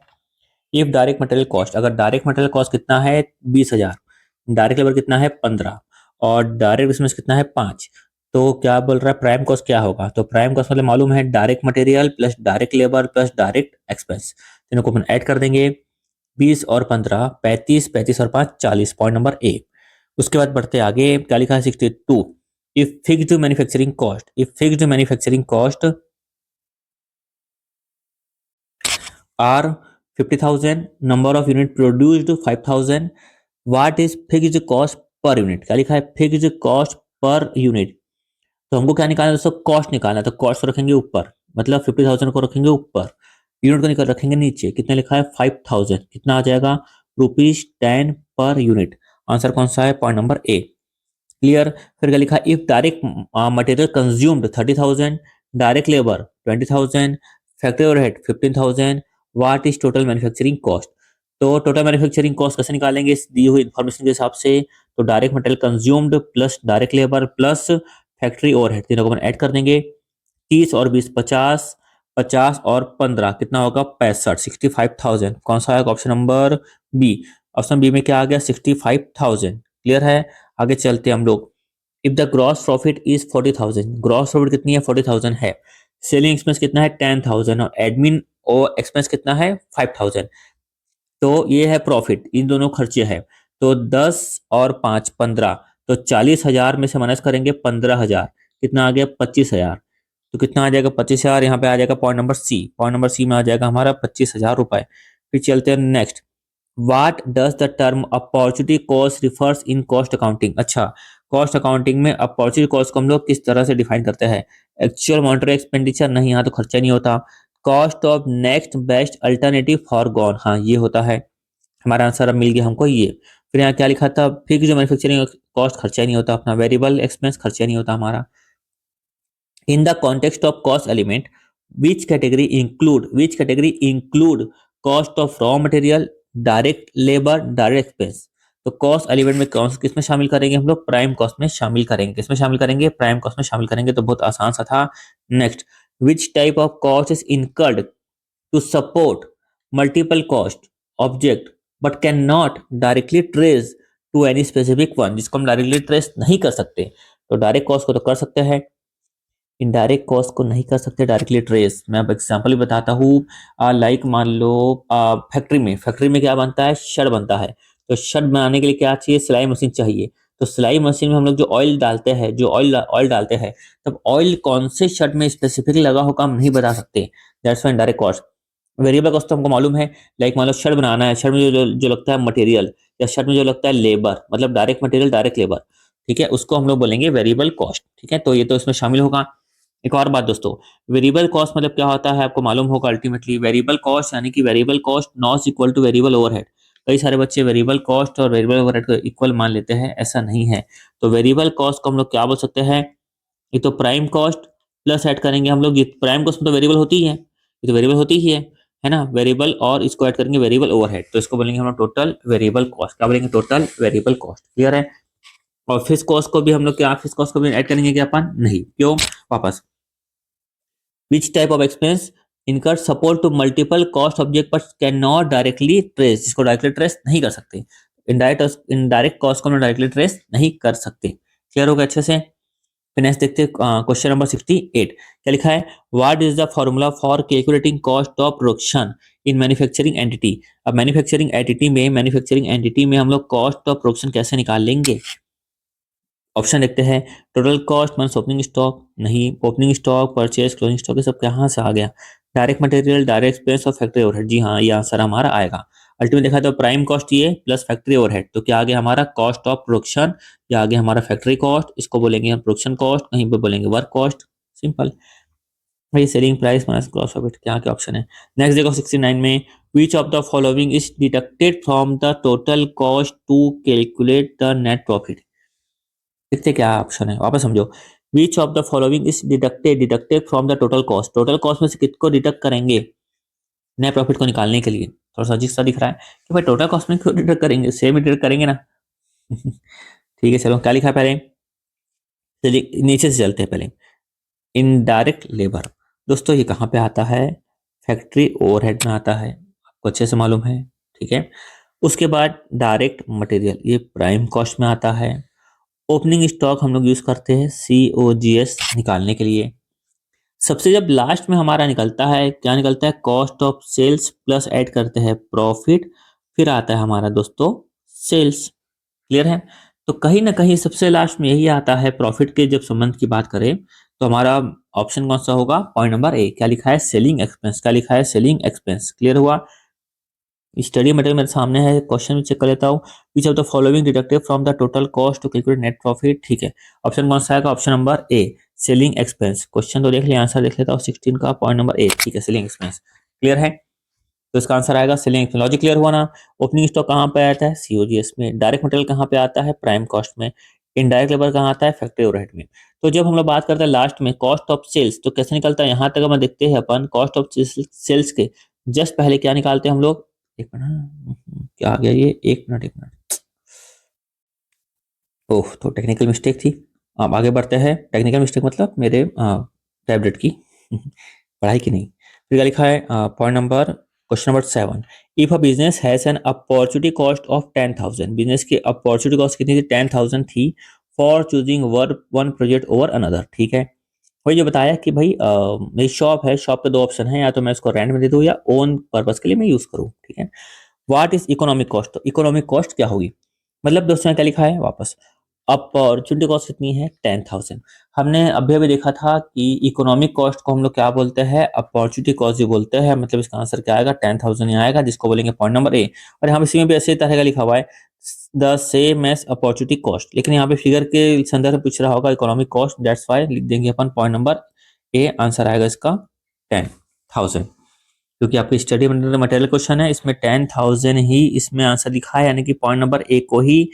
इफ डायरेक्ट मटेरियल कॉस्ट, अगर डायरेक्ट मटेरियल कॉस्ट कितना है 20,000, डायरेक्ट लेबर कितना है 15, और डायरेक्ट बिजनेस कितना है 5, तो क्या बोल रहा है प्राइम कॉस्ट क्या होगा। तो प्राइम कॉस्ट मतलब मालूम है direct material plus direct labour plus direct expense, तीनों को अपन ऐड कर देंगे। 20 और 15 35, 35 और 5 40, पॉइंट नंबर ए। उसके बाद बढ़ते आगे, क्या लिखा है 62, if fixed manufacturing cost, if fixed manufacturing cost are 50,000, number of unit produced 5,000, what is fixed cost per unit. क्या लिखा है, फिक्स्ड कॉस्ट पर यूनिट। तो हमको क्या निकालना है दोस्तों, कॉस्ट निकालना है। तो कॉस्ट को रखेंगे ऊपर, मतलब 50,000 को रखेंगे ऊपर, यूनिट को निकाल रखेंगे नीचे। कितने लिखा है 5,000, कितना आ जाएगा ₹10 पर यूनिट। आंसर कौन सा है, पॉइंट नंबर ए। क्लियर। फिर क्या लिखा, if direct material consumed 30,000, direct labour 20,000, factory overhead 15,000, what is total manufacturing cost. तो टोटल मैन्युफैक्चरिंग कॉस्ट कैसे निकालेंगे इस दी हुई इन्फॉर्मेशन के हिसाब से। तो direct material consumed plus direct labour plus factory overhead, तीनों को अपन ऐड कर देंगे। 30 और 20 50, 50 और 15 कितना होगा 65, 65,000। कौन सा आएगा, option number B. Option B में क्या आ गया 65,000। क्लियर है। आगे चलते हम लोग। If the gross profit is 40,000, gross profit कितनी है 40,000 है। सेलिंग एक्सपेंस कितना है 10,000 और एडमिन और एक्सपेंस कितना है 5,000। तो ये है प्रॉफिट, इन दोनों खर्चे हैं। तो 10 और 5 15, तो 40,000 में से माइनस करेंगे 15,000, कितना आ गया 25,000। तो कितना आ जाएगा 25,000, यहाँ पे आ जाएगा point number C. Point number C में आ जाएगा हमारा 25,000 रुपए। फिर चलते हैं next. What does the term opportunity cost refers in cost accounting. अच्छा, कॉस्ट अकाउंटिंग में अपॉर्चुनिटी कॉस्ट को हम लोग किस तरह से डिफाइन करते हैं। एक्चुअल मॉनिटरी एक्सपेंडिचर नहीं, यहाँ तो खर्चा नहीं होता। Cost of next best alternative for gone, हाँ ये होता है। हमारा आंसर अब मिल गया हमको ये। फिर यहाँ क्या लिखा था, फिक्स जो मैन्युफैक्चरिंग कॉस्ट खर्चा नहीं होता अपना, वेरिएबल एक्सपेंस खर्चा नहीं होता हमारा। In the context of cost element, which category include cost of raw material, direct labor, direct expense। तो कॉस्ट एलिमेंट में कौन किसमें शामिल करेंगे हम लोग, प्राइम कॉस्ट में शामिल करेंगे। किसमें शामिल करेंगे, प्राइम कॉस्ट में शामिल करेंगे। तो बहुत आसान सा था। Next, which type of cost is incurred to support multiple cost object but can not directly trace to any specific one, जिसको हम डायरेक्टली ट्रेस नहीं कर सकते। तो डायरेक्ट कॉस्ट को तो कर सकते हैं, इनडायरेक्ट कॉस्ट को नहीं कर सकते डायरेक्टली ट्रेस। मैं अब एग्जांपल भी बताता हूँ। लाइक मान लो फैक्ट्री में क्या बनता है, शर्ट बनता है। तो शर्ट बनाने के लिए क्या चाहिए, सिलाई मशीन चाहिए। तो सिलाई मशीन में हम लोग जो ऑयल डालते हैं, जो ऑयल डालते हैं, तब ऑयल कौन से शर्ट में स्पेसिफिक लगा होगा हम नहीं बता सकते। That's why indirect cost. Variable cost तो हमको मालूम है। लाइक मान लो शर्ट बनाना है, शर्ट में जो लगता है मटेरियल, या शर्ट में जो लगता है लेबर, मतलब डायरेक्ट मटेरियल डायरेक्ट लेबर, ठीक है, उसको हम लोग बोलेंगे वेरिएबल कॉस्ट। ठीक है, तो ये तो इसमें शामिल होगा। एक और बात दोस्तों, वेरिएबल कॉस्ट मतलब क्या होता है आपको मालूम होगा अल्टीमेटली। वेरिएबल कॉस्ट यानी कि variable cost not equal two variable overhead. कई सारे बच्चे वेरिएबल कॉस्ट और वेरिएबल ओवरहेड को इक्वल मान लेते हैं, ऐसा नहीं है। तो वेरिएबल कॉस्ट को हम लोग क्या बोल सकते हैं, ये तो प्राइम कॉस्ट प्लस ऐड करेंगे हम लोग, ये प्राइम कॉस्ट में तो वेरिएबल होती ही है, ये तो वेरिएबल होती ही है ना, वेरिएबल, और इसको ऐड करेंगे वेरिएबल ओवरहेड, तो इसको बोलेंगे हम लोग टोटल वेरिएबल कॉस्ट। क्या बोलेंगे, टोटल वेरिएबल कॉस्ट। क्लियर है। और फिक्स कॉस्ट को भी हम लोग क्या, फिक्स कॉस्ट को भी ऐड करेंगे क्या अपन, नहीं, क्यों, वापस, which type of expense incur support to multiple cost object but can not directly trace, जिसको डायरेक्टली ट्रेस नहीं कर सकते। इनडायरेक्ट कॉस्ट को हम डायरेक्टली ट्रेस नहीं कर सकते। क्लियर होगा अच्छे से। फिर नेक्स्ट देखते हैं क्वेश्चन नंबर 68। क्या लिखा है, what is the formula for calculating cost of production in manufacturing entity. अब मैन्युफैक्चरिंग एंटिटी में हम लोग कॉस्ट ऑफ प्रोडक्शन कैसे निकाल लेंगे। ऑप्शन देखते हैं, total cost minus opening stock, नहीं, opening stock, purchase, closing stock, ये सब कहाँ से आ गया, डायरेक्ट मटेरियल, डायरेक्ट एक्सपेंस और फैक्ट्री ओवरहेड। जी हाँ, ये आंसर हमारा आएगा। अल्टीमेट देखा तो प्राइम कॉस्ट ये प्लस फैक्ट्री ओवरहेड, तो क्या आ गया हमारा, कॉस्ट ऑफ प्रोडक्शन, या आ गया हमारा फैक्ट्री कॉस्ट, इसको बोलेंगे हम प्रोडक्शन कॉस्ट, कहीं पे बोलेंगे वर्क कॉस्ट, सिंपल। भाई selling price minus gross profit, क्या क्या ऑप्शन है। नेक्स्ट देखो 69 में, which of the following is deducted from the total cost to calculate the net profit. देखते क्या ऑप्शन है, वापस समझो। Which of the following is deducted from the total cost, total cost में से किसको डिडक्ट करेंगे नेट प्रॉफिट को निकालने के लिए। थोड़ा सा अजीब सा दिख रहा है कि भाई टोटल कॉस्ट में क्यों डिडक्ट करेंगे, सेम ही डिडक्ट करेंगे ना। ठीक है, चलो क्या लिखा है पहले, चलिए नीचे से चलते हैं पहले। इनडायरेक्ट लेबर दोस्तों ये कहाँ पे आता है, फैक्ट्री ओवरहेड में आता है, आपको अच्छे से मालूम है। ठीक है, उसके बाद डायरेक्ट मटेरियल ये प्राइम कॉस्ट में आता है। ओपनिंग स्टॉक हम लोग यूज करते हैं COGS निकालने के लिए। सबसे जब लास्ट में हमारा निकलता है, क्या निकलता है, cost of sales plus add करते हैं प्रॉफिट, फिर आता है हमारा दोस्तों सेल्स। क्लियर है। तो कहीं ना कहीं सबसे लास्ट में यही आता है प्रॉफिट के जब संबंध की बात करें, तो हमारा ऑप्शन कौन सा होगा, पॉइंट नंबर ए। क्या लिखा है, सेलिंग एक्सपेंस, क्या लिखा है, सेलिंग एक्सपेंस। क्लियर हुआ। स्टडी मटेरियल मेरे सामने है, क्वेश्चन भी चेक कर लेता हूँ। Which of the following deducted from the total cost to calculate net profit. ठीक है, ऑप्शन कौन सा आएगा, option number A, selling expense. Question तो देख लिया, आंसर देख लेता हूँ 16 का, पॉइंट नंबर ए। ठीक है, सेलिंग एक्सपेंस। क्लियर है, तो इसका आंसर आएगा सेलिंग एक्सपेंस। लॉजिक क्लियर हुआ ना। ओपनिंग स्टॉक कहाँ पे आता है, COGS में। डायरेक्ट मटेरियल कहाँ पे आता है, प्राइम कॉस्ट में। इनडायरेक्ट लेबर कहाँ आता है, फैक्ट्री ओवरहेड में। तो जब हम लोग बात करते हैं लास्ट में कॉस्ट ऑफ सेल्स, तो कैसे निकलता है, यहाँ तक हम देखते हैं अपन, कॉस्ट ऑफ सेल्स के जस्ट पहले क्या निकालते हैं हम लोग, एक मिनट, क्या आ गया ये, एक मिनट। ओह, तो टेक्निकल मिस्टेक थी। अब आगे बढ़ते हैं। टेक्निकल मिस्टेक मतलब मेरे टैबलेट की, पढ़ाई की नहीं। फिर क्या लिखा है, point number, question number 7। If a business has an opportunity cost of 10,000, business की अपॉर्चुनिटी कॉस्ट कितनी थी, 10,000 थी, for choosing one project over another. ठीक है, वही जो बताया कि भाई मेरी शॉप है, शॉप पे दो ऑप्शन है, या तो मैं इसको रेंट में दे दूँ या ओन पर्पज के लिए मैं यूज करूँ। ठीक है, व्हाट इज इकोनॉमिक कॉस्ट, तो इकोनॉमिक कॉस्ट क्या होगी, मतलब दोस्तों क्या लिखा है वापस, अपॉर्चुनिटी कॉस्ट कितनी है, 10,000। हमने अभी अभी देखा था कि इकोनॉमिक कॉस्ट को हम लोग क्या बोलते हैं, अपॉर्चुनिटी कॉस्ट भी बोलते हैं, मतलब इसका आंसर क्या आएगा, 10,000 ही आएगा, जिसको बोलेंगे पॉइंट नंबर ए। और यहाँ पे इसी में भी ऐसे तरह का लिखा हुआ है, the same as opportunity cost, लेकिन यहाँ पे फिगर के संदर्भ में पूछ रहा होगा इकोनॉमिक कॉस्ट, दैट्स वाई लिख देंगे अपन पॉइंट नंबर ए। आंसर आएगा इसका 10,000, क्योंकि आपकी स्टडी मटेरियल क्वेश्चन है, इसमें 10,000 ही इसमें आंसर लिखा है, यानी कि पॉइंट नंबर ए को ही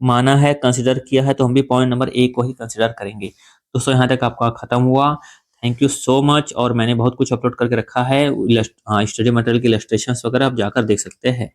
माना है, कंसिडर किया है, तो हम भी पॉइंट नंबर ए को ही कंसिडर करेंगे। दोस्तों यहाँ तक आपका खत्म हुआ। Thank you so much. और मैंने बहुत कुछ अपलोड करके रखा है, स्टडी मटेरियल की इलस्ट्रेशंस वगैरह आप जाकर देख सकते हैं।